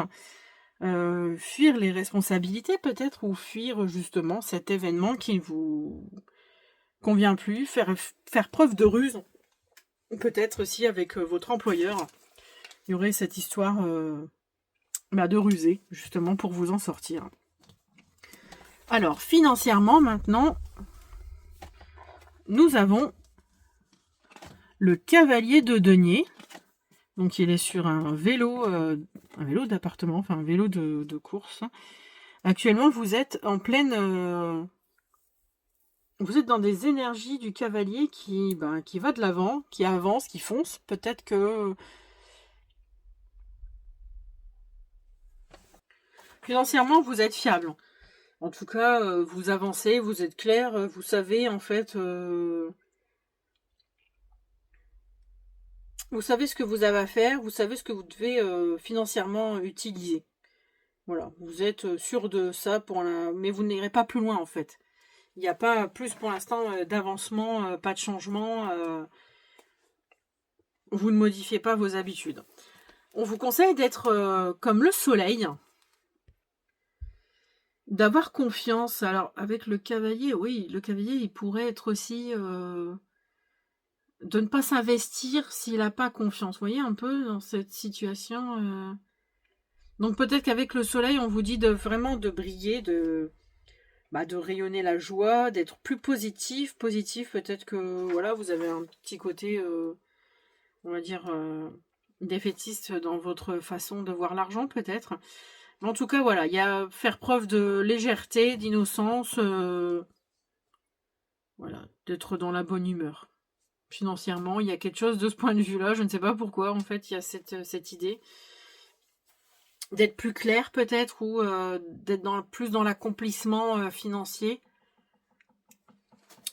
fuir les responsabilités peut-être, ou fuir justement cet événement qui ne vous convient plus, faire preuve de ruse, peut-être aussi avec votre employeur. Il y aurait cette histoire de ruser, justement, pour vous en sortir. Alors, financièrement, maintenant, nous avons le cavalier de denier. Donc, il est sur un vélo d'appartement, enfin un vélo de course. Actuellement, vous êtes en pleine... vous êtes dans des énergies du cavalier qui va de l'avant, qui avance, qui fonce. Peut-être que... financièrement, vous êtes fiable. En tout cas, vous avancez, vous êtes clair, vous savez en fait... vous savez ce que vous avez à faire, vous savez ce que vous devez financièrement utiliser. Voilà, vous êtes sûr de ça, mais vous n'irez pas plus loin en fait. Il n'y a pas plus pour l'instant d'avancement, pas de changement. Vous ne modifiez pas vos habitudes. On vous conseille d'être comme le soleil, d'avoir confiance. Alors avec le cavalier, oui, le cavalier il pourrait être aussi... de ne pas s'investir s'il n'a pas confiance. Vous voyez un peu dans cette situation. Donc peut-être qu'avec le soleil, on vous dit vraiment de briller, de rayonner la joie, d'être plus positif. Positif, peut-être que voilà, vous avez un petit côté, on va dire, défaitiste dans votre façon de voir l'argent, peut-être. En tout cas, voilà, il y a faire preuve de légèreté, d'innocence, voilà, d'être dans la bonne humeur. Financièrement, il y a quelque chose de ce point de vue-là, je ne sais pas pourquoi, en fait, il y a cette idée d'être plus clair peut-être, ou d'être plus dans l'accomplissement financier.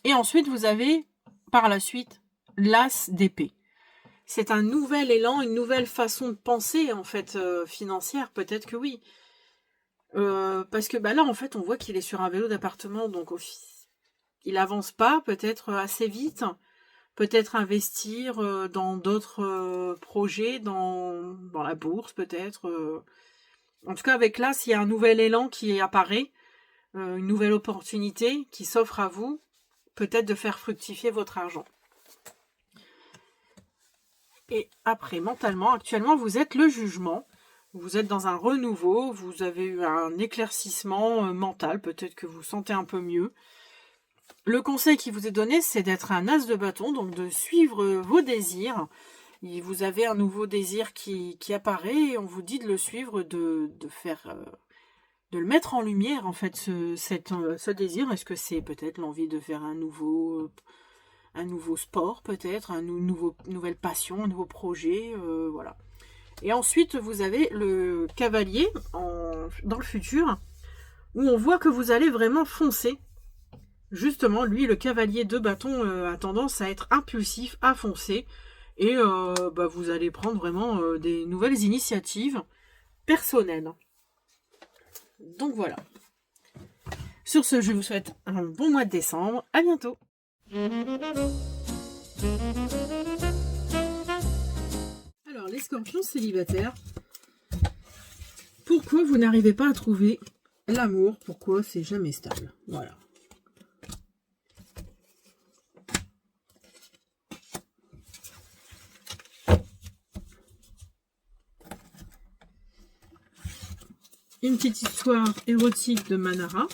Et ensuite, vous avez, par la suite, l'as d'épée. C'est un nouvel élan, une nouvelle façon de penser, en fait, financière, peut-être que oui. Parce que là, en fait, on voit qu'il est sur un vélo d'appartement, donc il avance pas, peut-être assez vite, peut-être investir dans d'autres projets, dans la bourse, peut-être. En tout cas, avec l'as, il y a un nouvel élan qui apparaît, une nouvelle opportunité qui s'offre à vous, peut-être de faire fructifier votre argent. Et après, mentalement, actuellement, vous êtes le jugement. Vous êtes dans un renouveau, vous avez eu un éclaircissement mental, peut-être que vous vous sentez un peu mieux. Le conseil qui vous est donné, c'est d'être un as de bâton, donc de suivre vos désirs. Et vous avez un nouveau désir qui apparaît, et on vous dit de le suivre, de le mettre en lumière, en fait, ce désir. Est-ce que c'est peut-être l'envie de faire un nouveau sport, peut-être, nouvelle passion, un nouveau projet, voilà. Et ensuite, vous avez le cavalier dans le futur, où on voit que vous allez vraiment foncer. Justement, lui, le cavalier de bâton a tendance à être impulsif, à foncer. Et vous allez prendre vraiment des nouvelles initiatives personnelles. Donc voilà. Sur ce, je vous souhaite un bon mois de décembre. À bientôt. Alors, les scorpions célibataires, pourquoi vous n'arrivez pas à trouver l'amour? Pourquoi c'est jamais stable? Voilà. Une petite histoire érotique de Manara.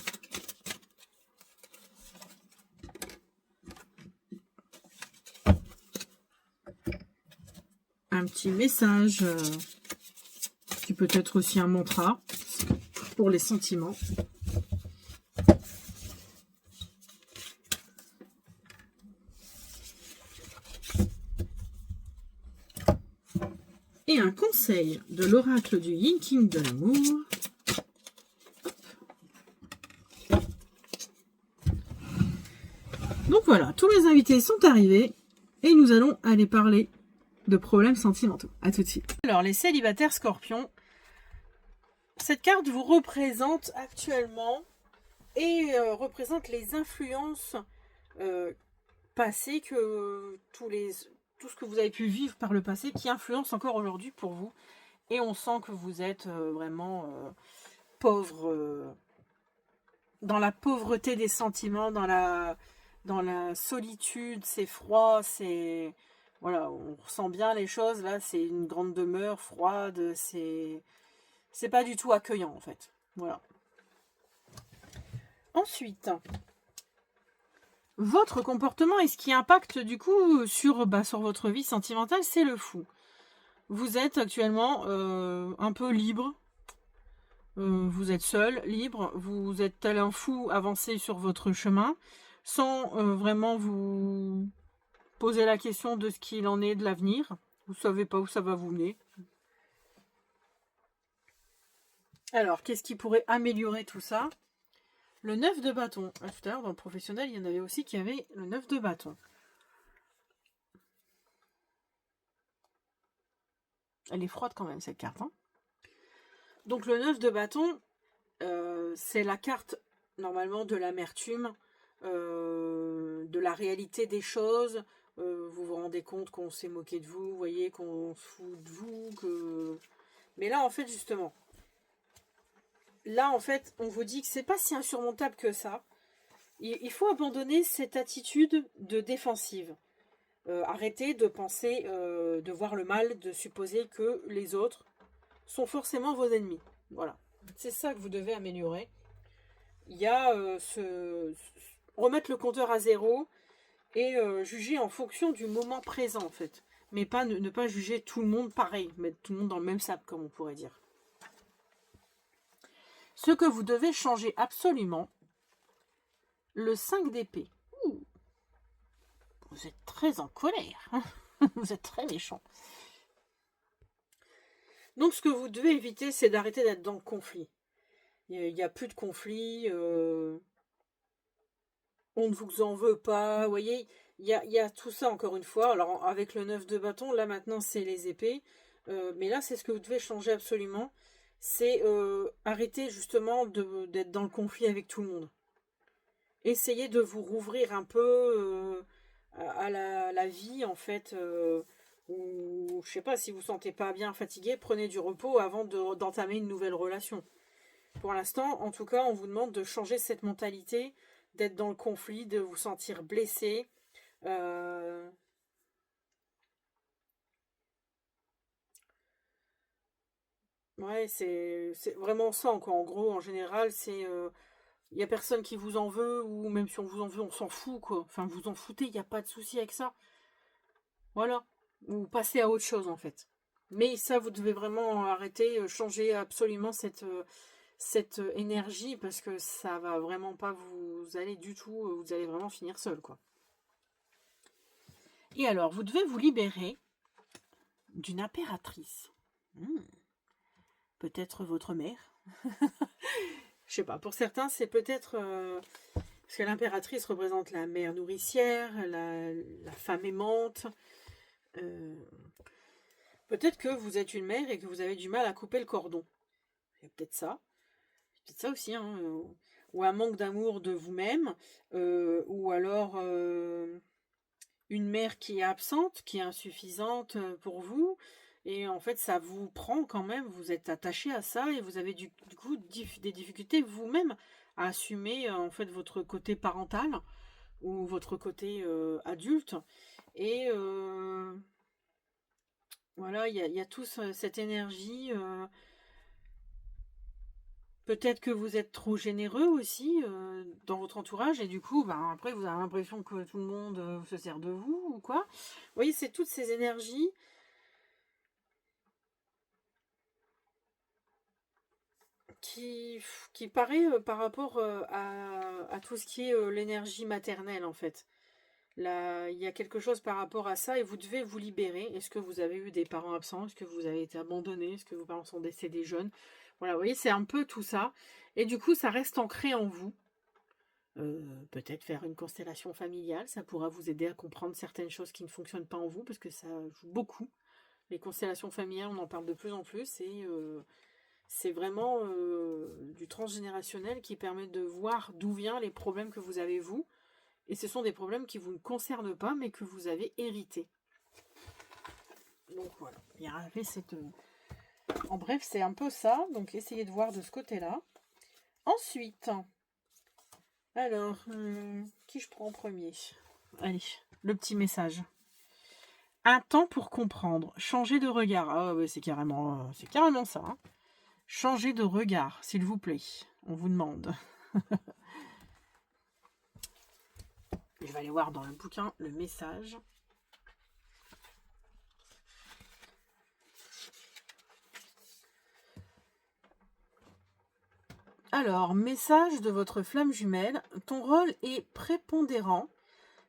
Un petit message qui peut être aussi un mantra pour les sentiments. Et un conseil de l'oracle du Yin King de l'amour. Donc voilà, tous les invités sont arrivés et nous allons aller parler de problèmes sentimentaux. À tout de suite. Alors, les célibataires scorpions, cette carte vous représente actuellement et représente les influences passées que tout ce que vous avez pu vivre par le passé qui influence encore aujourd'hui pour vous. Et on sent que vous êtes vraiment pauvre, dans la pauvreté des sentiments, dans la solitude, c'est froid, c'est... Voilà, on ressent bien les choses, là, c'est une grande demeure froide, c'est pas du tout accueillant, en fait. Voilà. Ensuite, votre comportement et ce qui impacte, du coup, sur votre vie sentimentale, c'est le fou. Vous êtes actuellement un peu libre, vous êtes seul, libre, vous êtes tel un fou avancé sur votre chemin, sans vraiment vous poser la question de ce qu'il en est de l'avenir. Vous ne savez pas où ça va vous mener. Alors, qu'est-ce qui pourrait améliorer tout ça? Le 9 de bâton. Tout à l'heure, dans le professionnel, il y en avait aussi qui avaient le 9 de bâton. Elle est froide quand même, cette carte. Hein. Donc, le 9 de bâton, c'est la carte, normalement, de l'amertume, de la réalité des choses. Vous vous rendez compte qu'on s'est moqué de vous, vous voyez, qu'on se fout de vous, que... Mais là, en fait, justement, on vous dit que c'est pas si insurmontable que ça. Il faut abandonner cette attitude de défensive. Arrêtez de penser, de voir le mal, de supposer que les autres sont forcément vos ennemis. Voilà. C'est ça que vous devez améliorer. Il y a remettre le compteur à zéro et juger en fonction du moment présent, en fait. Mais pas ne pas juger tout le monde pareil, mettre tout le monde dans le même sac, comme on pourrait dire. Ce que vous devez changer absolument, le 5 d'épée. Vous êtes très en colère. Vous êtes très méchant. Donc, ce que vous devez éviter, c'est d'arrêter d'être dans le conflit. Il n'y a plus de conflit. On ne vous en veut pas. Vous voyez, il y a tout ça, encore une fois. Alors, avec le 9 de bâton, là, maintenant, c'est les épées. Mais là, c'est ce que vous devez changer absolument. C'est arrêter, justement, d'être dans le conflit avec tout le monde. Essayez de vous rouvrir un peu à la vie, en fait. Ou, je sais pas, si vous ne vous sentez pas bien fatigué, prenez du repos avant d'entamer une nouvelle relation. Pour l'instant, en tout cas, on vous demande de changer cette mentalité, d'être dans le conflit, de vous sentir blessé. Ouais, c'est vraiment ça, quoi. En gros, en général, c'est... Il n'y a personne qui vous en veut, ou même si on vous en veut, on s'en fout, quoi. Enfin, vous en foutez, il n'y a pas de souci avec ça. Voilà. Ou passez à autre chose, en fait. Mais ça, vous devez vraiment arrêter, changer absolument cette énergie, parce que ça va vraiment pas vous aller du tout, vous allez vraiment finir seul, quoi. Et alors, vous devez vous libérer d'une impératrice. Peut-être votre mère. Je sais pas, pour certains, c'est peut-être... parce que l'impératrice représente la mère nourricière, la femme aimante. Peut-être que vous êtes une mère et que vous avez du mal à couper le cordon. C'est peut-être ça. C'est peut-être ça aussi, hein. Ou un manque d'amour de vous-même. Ou alors une mère qui est absente, qui est insuffisante pour vous. Et en fait, ça vous prend quand même. Vous êtes attaché à ça et vous avez du coup des difficultés vous-même à assumer en fait votre côté parental ou votre côté adulte. Et voilà, il y a tous cette énergie. Peut-être que vous êtes trop généreux aussi dans votre entourage et du coup, ben, après, vous avez l'impression que tout le monde se sert de vous ou quoi. Vous voyez, c'est toutes ces énergies qui paraît par rapport à tout ce qui est l'énergie maternelle en fait. Là, il y a quelque chose par rapport à ça et vous devez vous libérer. Est-ce que vous avez eu des parents absents? Est-ce que vous avez été abandonné? Est-ce que vos parents sont décédés jeunes? Voilà, vous voyez, c'est un peu tout ça. Et du coup, ça reste ancré en vous. Peut-être faire une constellation familiale, ça pourra vous aider à comprendre certaines choses qui ne fonctionnent pas en vous, parce que ça joue beaucoup. Les constellations familiales, on en parle de plus en plus, et c'est vraiment du transgénérationnel qui permet de voir d'où viennent les problèmes que vous avez vous, et ce sont des problèmes qui vous ne concernent pas, mais que vous avez hérités. Donc voilà, il y avait cette... En bref, c'est un peu ça, donc essayez de voir de ce côté-là. Ensuite... Alors, qui je prends en premier? Allez, le petit message. Un temps pour comprendre. Changer de regard. Ah ouais, c'est carrément ça. Hein. Changer de regard, s'il vous plaît. On vous demande. Je vais aller voir dans le bouquin le message. Alors, message de votre flamme jumelle. Ton rôle est prépondérant.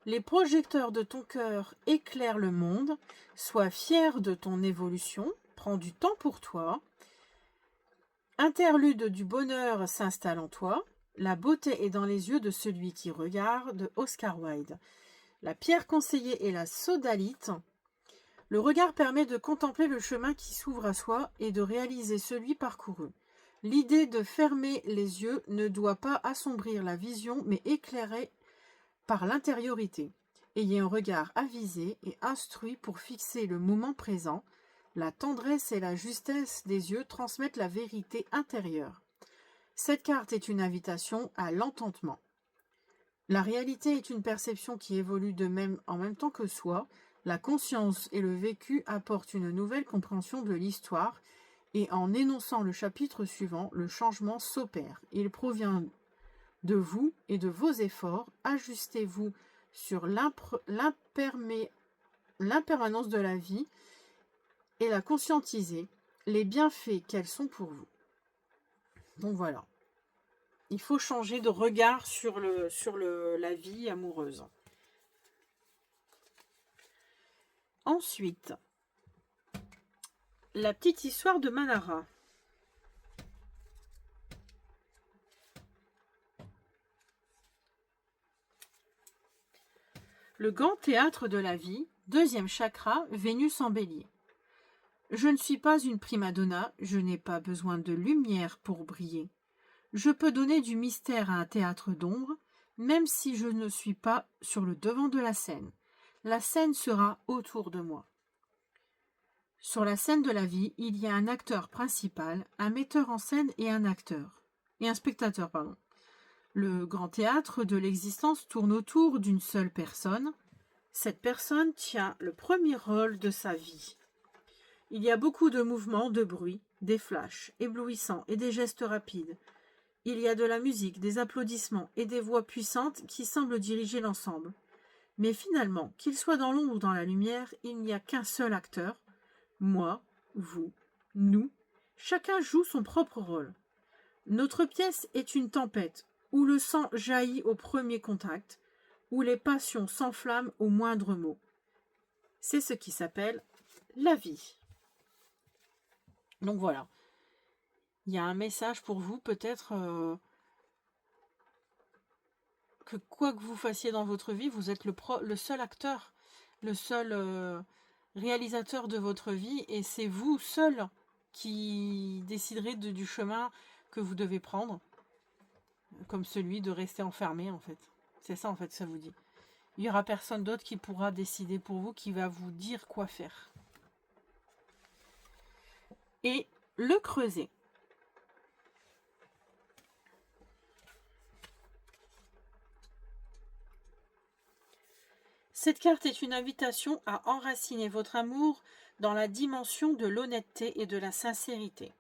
Les projecteurs de ton cœur éclairent le monde. Sois fier de ton évolution. Prends du temps pour toi. Interlude du bonheur s'installe en toi. La beauté est dans les yeux de celui qui regarde. Oscar Wilde. La pierre conseillée est la sodalite. Le regard permet de contempler le chemin qui s'ouvre à soi et de réaliser celui parcouru. L'idée de fermer les yeux ne doit pas assombrir la vision, mais éclairer par l'intériorité. Ayez un regard avisé et instruit pour fixer le moment présent. La tendresse et la justesse des yeux transmettent la vérité intérieure. Cette carte est une invitation à l'entendement. La réalité est une perception qui évolue en même temps que soi. La conscience et le vécu apportent une nouvelle compréhension de l'histoire. Et en énonçant le chapitre suivant, le changement s'opère. Il provient de vous et de vos efforts. Ajustez-vous sur l'impermanence de la vie et la conscientiser, les bienfaits qu'elles sont pour vous. Donc voilà. Il faut changer de regard sur la vie amoureuse. Ensuite, la petite histoire de Manara. Le grand théâtre de la vie, deuxième chakra, Vénus en bélier. Je ne suis pas une prima donna, je n'ai pas besoin de lumière pour briller. Je peux donner du mystère à un théâtre d'ombre, même si je ne suis pas sur le devant de la scène. La scène sera autour de moi. Sur la scène de la vie, il y a un acteur principal, un metteur en scène et un spectateur. Le grand théâtre de l'existence tourne autour d'une seule personne. Cette personne tient le premier rôle de sa vie. Il y a beaucoup de mouvements, de bruit, des flashs éblouissants et des gestes rapides. Il y a de la musique, des applaudissements et des voix puissantes qui semblent diriger l'ensemble. Mais finalement, qu'il soit dans l'ombre ou dans la lumière, il n'y a qu'un seul acteur. Moi, vous, nous, chacun joue son propre rôle. Notre pièce est une tempête, où le sang jaillit au premier contact, où les passions s'enflamment au moindre mot. C'est ce qui s'appelle la vie. Donc voilà. Il y a un message pour vous, peut-être que quoi que vous fassiez dans votre vie, vous êtes le seul acteur, le seul réalisateur de votre vie, et c'est vous seul qui déciderez du chemin que vous devez prendre, comme celui de rester enfermé en fait. C'est ça en fait que ça vous dit. Il n'y aura personne d'autre qui pourra décider pour vous, qui va vous dire quoi faire. Et le creuset. Cette carte est une invitation à enraciner votre amour dans la dimension de l'honnêteté et de la sincérité.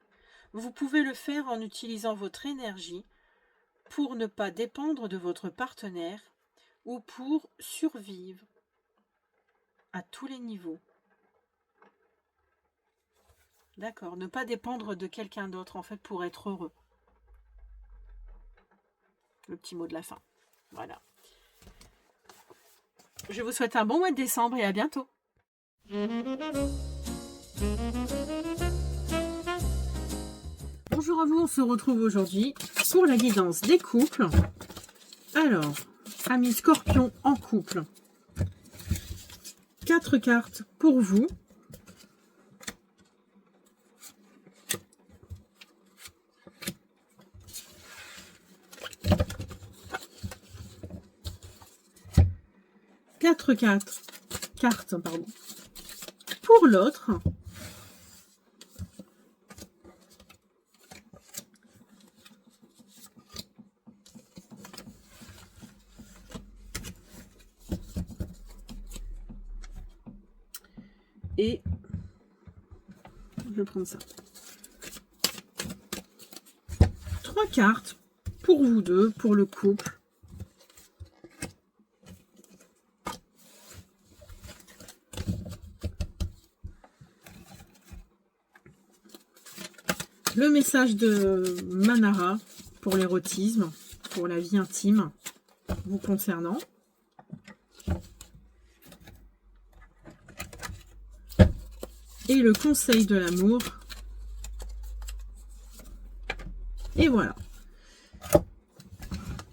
Vous pouvez le faire en utilisant votre énergie pour ne pas dépendre de votre partenaire ou pour survivre à tous les niveaux. D'accord, ne pas dépendre de quelqu'un d'autre en fait pour être heureux. Le petit mot de la fin. Voilà. Je vous souhaite un bon mois de décembre et à bientôt. Bonjour à vous, on se retrouve aujourd'hui pour la guidance des couples. Alors, amis Scorpion en couple. 4 cartes pour vous. Cartes, pardon. Pour l'autre. Et je vais prendre ça. 3 cartes pour vous deux, pour le couple. Le message de Manara pour l'érotisme, pour la vie intime vous concernant. Et le conseil de l'amour. Et voilà.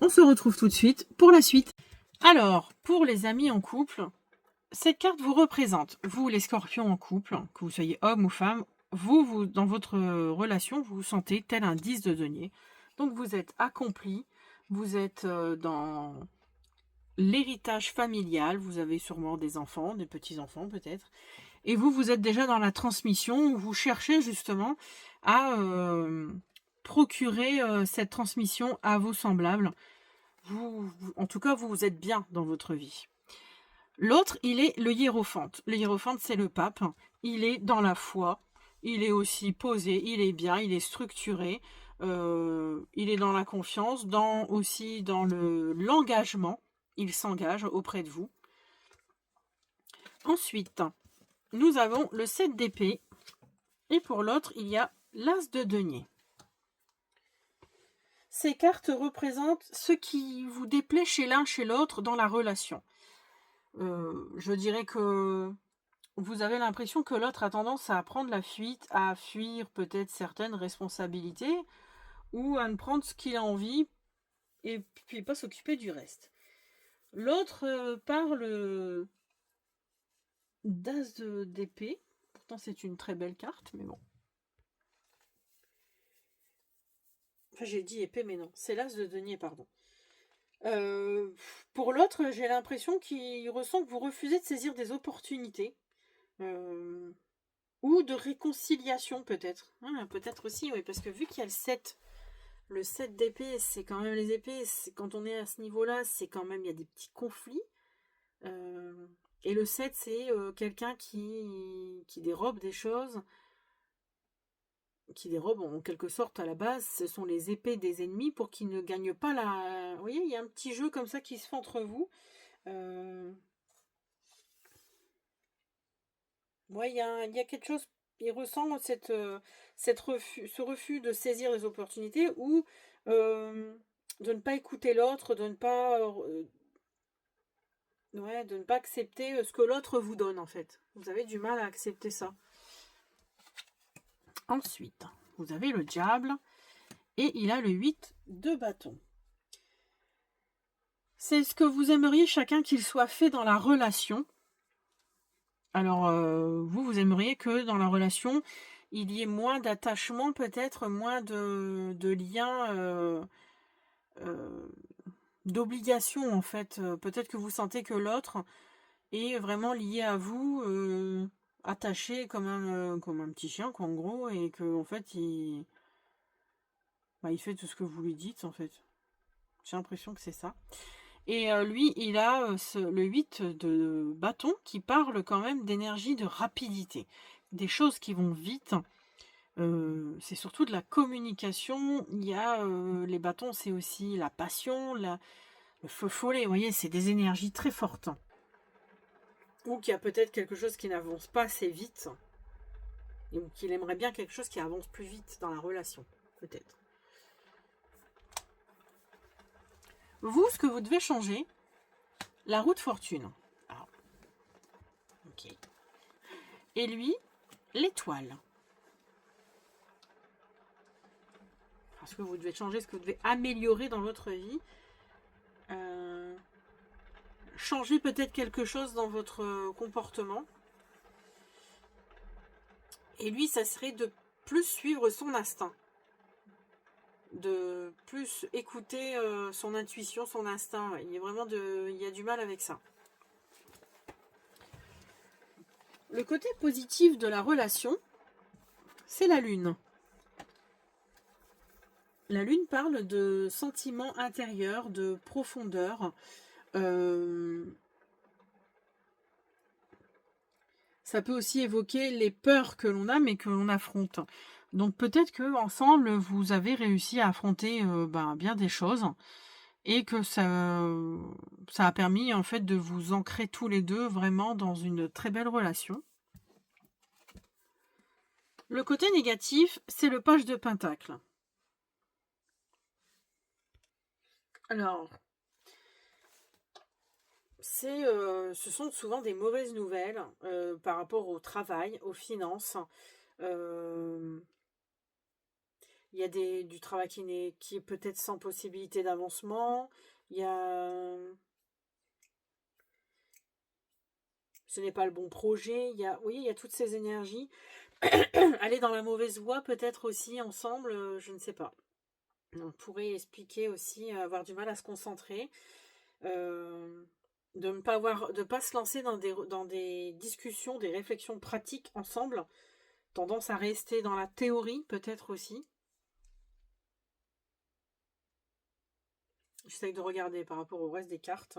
On se retrouve tout de suite pour la suite. Alors, pour les amis en couple, cette carte vous représente, vous les scorpions en couple, que vous soyez homme ou femme, vous dans votre relation, vous vous sentez tel un 10 de denier. Donc vous êtes accompli, vous êtes dans l'héritage familial, vous avez sûrement des enfants, des petits-enfants peut-être, et vous êtes déjà dans la transmission, où vous cherchez justement à procurer cette transmission à vos semblables. En tout cas, vous êtes bien dans votre vie. L'autre, il est le hiérophante. Le hiérophante, c'est le pape. Il est dans la foi. Il est aussi posé. Il est bien. Il est structuré. Il est dans la confiance. Aussi dans l'engagement. Il s'engage auprès de vous. Ensuite, nous avons le 7 d'épée. Et pour l'autre, il y a l'as de denier. Ces cartes représentent ce qui vous déplaît chez l'un, chez l'autre dans la relation. Je dirais que vous avez l'impression que l'autre a tendance à prendre la fuite, à fuir peut-être certaines responsabilités ou à ne prendre ce qu'il a envie et puis pas s'occuper du reste. L'autre parle d'as d'épée. Pourtant, c'est une très belle carte, mais bon. Enfin, j'ai dit épée, mais non. C'est l'as de denier, pardon. Pour l'autre, j'ai l'impression qu'il ressent que vous refusez de saisir des opportunités. Ou de réconciliation, peut-être. Peut-être aussi, oui, parce que vu qu'il y a le 7 d'épée, c'est quand même les épées, quand on est à ce niveau-là, c'est quand même, il y a des petits conflits. Et le 7, c'est quelqu'un qui dérobe des choses, qui dérobe en quelque sorte à la base, ce sont les épées des ennemis pour qu'ils ne gagnent pas la... Vous voyez, il y a un petit jeu comme ça qui se fait entre vous. Ouais, il y a quelque chose, il ressent ce refus de saisir les opportunités ou de ne pas écouter l'autre, de ne pas accepter ce que l'autre vous donne en fait. Vous avez du mal à accepter ça. Ensuite, vous avez le diable et il a le 8 de bâton. C'est ce que vous aimeriez chacun qu'il soit fait dans la relation. Alors, vous aimeriez que dans la relation, il y ait moins d'attachement, peut-être moins de liens, d'obligations en fait. Peut-être que vous sentez que l'autre est vraiment lié à vous, attaché comme un petit chien, quoi, en gros, et que en fait, il fait tout ce que vous lui dites, en fait. J'ai l'impression que c'est ça. Et lui, il a le 8 de bâton qui parle quand même d'énergie, de rapidité. Des choses qui vont vite. C'est surtout de la communication. Il y a les bâtons, c'est aussi la passion, le feu follet. Vous voyez, c'est des énergies très fortes. Ou qu'il y a peut-être quelque chose qui n'avance pas assez vite. Ou qu'il aimerait bien quelque chose qui avance plus vite dans la relation. Peut-être. Vous, ce que vous devez changer, la roue de fortune. Alors, ok. Et lui, l'étoile. Ce que vous devez changer, ce que vous devez améliorer dans votre vie. Changer peut-être quelque chose dans votre comportement. Et lui, ça serait de plus suivre son instinct. De plus écouter son intuition, son instinct. Il y a du mal avec ça. Le côté positif de la relation, c'est la lune. La lune parle de sentiments intérieurs, de profondeur. Ça peut aussi évoquer les peurs que l'on a, mais que l'on affronte. Donc peut-être que ensemble, vous avez réussi à affronter bien des choses et que ça a permis en fait de vous ancrer tous les deux vraiment dans une très belle relation. Le côté négatif, c'est le page de pentacle. Alors, ce sont souvent des mauvaises nouvelles par rapport au travail, aux finances. Il y a du travail qui est peut-être sans possibilité d'avancement. Il y a... Ce n'est pas le bon projet. Il y a toutes ces énergies. Aller dans la mauvaise voie peut-être aussi ensemble, je ne sais pas. On pourrait expliquer aussi avoir du mal à se concentrer. De ne pas se lancer dans des discussions, des réflexions pratiques ensemble. Tendance à rester dans la théorie, peut-être aussi. J'essaye de regarder par rapport au reste des cartes.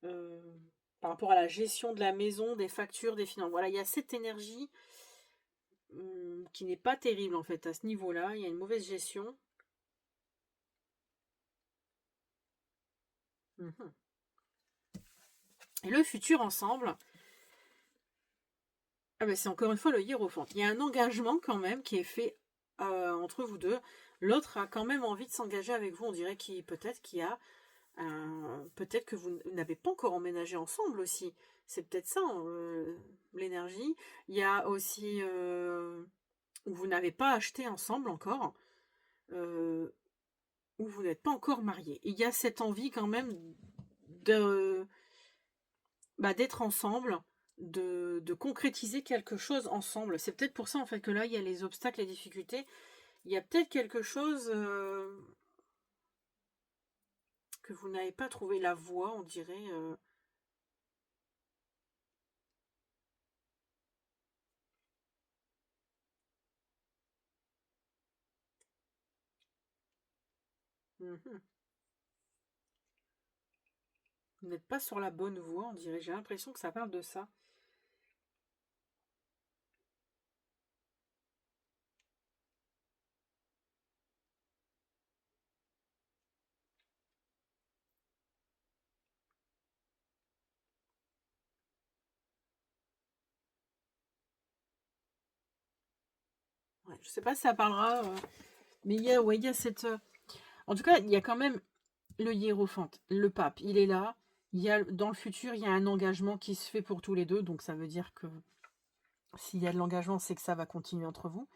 Par rapport à la gestion de la maison, des factures, des finances. Voilà, il y a cette énergie qui n'est pas terrible en fait à ce niveau-là. Il y a une mauvaise gestion. Et le futur ensemble, c'est encore une fois le hiérophante. Il y a un engagement quand même qui est fait entre vous deux. L'autre a quand même envie de s'engager avec vous. On dirait peut-être qu'il y a peut-être que vous n'avez pas encore emménagé ensemble aussi. C'est peut-être ça, l'énergie. Il y a aussi où vous n'avez pas acheté ensemble encore, euh, où vous n'êtes pas encore mariés. Il y a cette envie quand même de d'être ensemble, de concrétiser quelque chose ensemble. C'est peut-être pour ça en fait que là il y a les obstacles, les difficultés. Il y a peut-être quelque chose que vous n'avez pas trouvé la voie, on dirait. Mhm. Vous n'êtes pas sur la bonne voie, on dirait. J'ai l'impression que ça parle de ça. Ouais, je sais pas si ça parlera, mais ouais, il y a cette. En tout cas, il y a quand même le hiérophante, le pape, il est là. Dans le futur, il y a un engagement qui se fait pour tous les deux, donc ça veut dire que s'il y a de l'engagement, c'est que ça va continuer entre vous.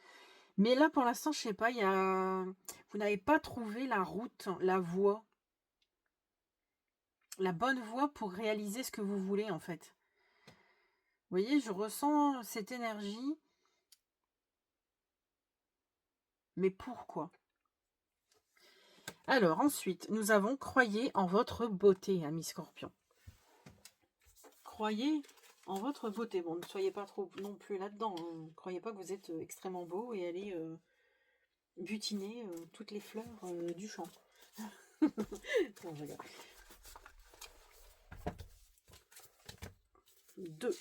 Mais là, pour l'instant, je sais pas, vous n'avez pas trouvé la route, la voie, la bonne voie pour réaliser ce que vous voulez, en fait. Vous voyez, je ressens cette énergie, mais pourquoi? Alors, ensuite, nous avons croyez en votre beauté, ami Scorpion. Croyez en votre beauté. Bon, ne soyez pas trop non plus là-dedans. Ne croyez pas que vous êtes extrêmement beau et allez butiner toutes les fleurs du champ. Non, je regarde. 2.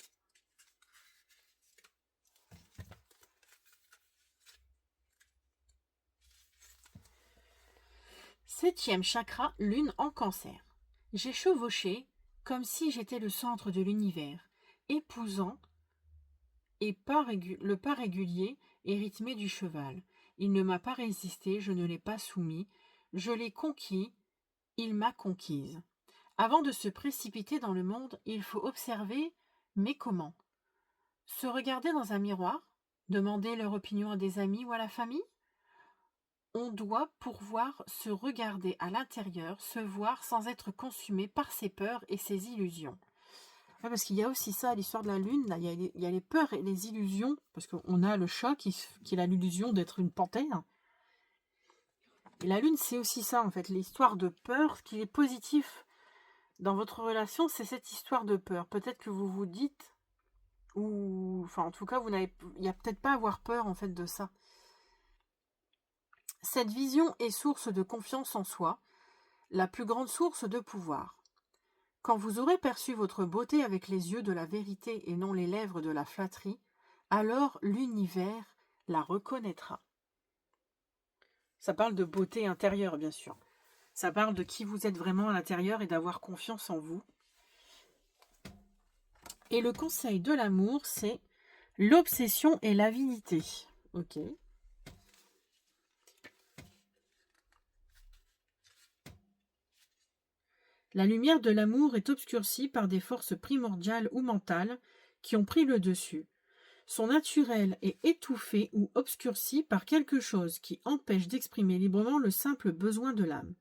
Septième chakra, lune en cancer. J'ai chevauché comme si j'étais le centre de l'univers, épousant le pas régulier et rythmé du cheval. Il ne m'a pas résisté, je ne l'ai pas soumis, je l'ai conquis, il m'a conquise. Avant de se précipiter dans le monde, il faut observer, mais comment? Se regarder dans un miroir? Demander leur opinion à des amis ou à la famille? On doit pouvoir se regarder à l'intérieur, se voir sans être consumé par ses peurs et ses illusions. Ouais, parce qu'il y a aussi ça, l'histoire de la lune, là, il y a les peurs et les illusions, parce qu'on a le chat qui a l'illusion d'être une panthère. Et la lune, c'est aussi ça, en fait, l'histoire de peur. Ce qui est positif dans votre relation, c'est cette histoire de peur. Peut-être que vous vous dites, ou enfin en tout cas, il n'y a peut-être pas à avoir peur en fait de ça. Cette vision est source de confiance en soi, la plus grande source de pouvoir. Quand vous aurez perçu votre beauté avec les yeux de la vérité et non les lèvres de la flatterie, alors l'univers la reconnaîtra. Ça parle de beauté intérieure, bien sûr. Ça parle de qui vous êtes vraiment à l'intérieur et d'avoir confiance en vous. Et le conseil de l'amour, c'est l'obsession et l'avidité. Ok. La lumière de l'amour est obscurcie par des forces primordiales ou mentales qui ont pris le dessus. Son naturel est étouffé ou obscurci par quelque chose qui empêche d'exprimer librement le simple besoin de l'âme.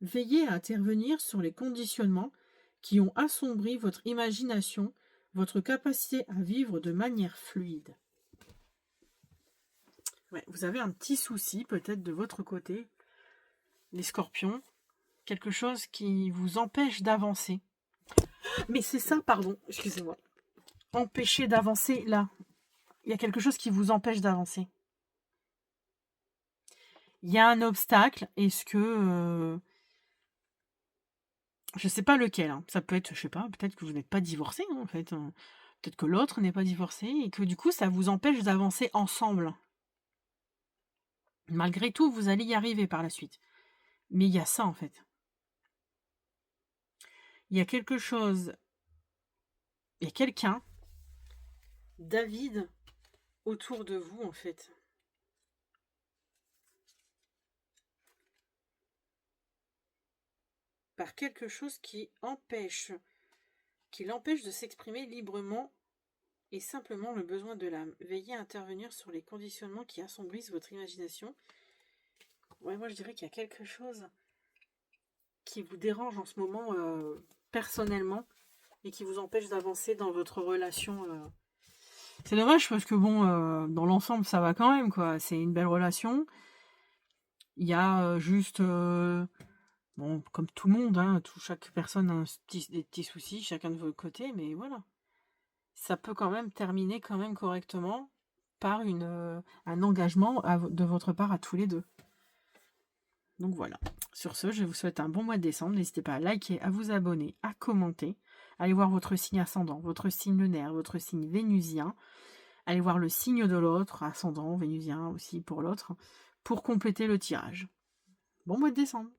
Veillez à intervenir sur les conditionnements qui ont assombri votre imagination, votre capacité à vivre de manière fluide. Ouais, vous avez un petit souci peut-être de votre côté, les scorpions, quelque chose qui vous empêche d'avancer. Mais c'est ça, pardon, excusez-moi. Empêcher d'avancer, là. Il y a quelque chose qui vous empêche d'avancer. Il y a un obstacle. Est-ce que... je sais pas lequel. Hein. Ça peut être, je sais pas, peut-être que vous n'êtes pas divorcé, hein, en fait. Peut-être que l'autre n'est pas divorcé et que du coup, ça vous empêche d'avancer ensemble. Malgré tout, vous allez y arriver par la suite. Mais il y a ça, en fait. Il y a quelque chose... Il y a quelqu'un, David, autour de vous, en fait. par quelque chose qui l'empêche de s'exprimer librement et simplement le besoin de l'âme. Veillez à intervenir sur les conditionnements qui assombrissent votre imagination. Ouais, moi je dirais qu'il y a quelque chose qui vous dérange en ce moment personnellement et qui vous empêche d'avancer dans votre relation. C'est dommage parce que bon, dans l'ensemble ça va quand même quoi. C'est une belle relation. Il y a juste, bon, comme tout le monde, hein, chaque personne a des petits soucis, chacun de votre côté, mais voilà. Ça peut quand même terminer quand même correctement par un engagement de votre part à tous les deux. Donc voilà. Sur ce, je vous souhaite un bon mois de décembre. N'hésitez pas à liker, à vous abonner, à commenter. Allez voir votre signe ascendant, votre signe lunaire, votre signe vénusien. Allez voir le signe de l'autre, ascendant, vénusien aussi pour l'autre, pour compléter le tirage. Bon mois de décembre.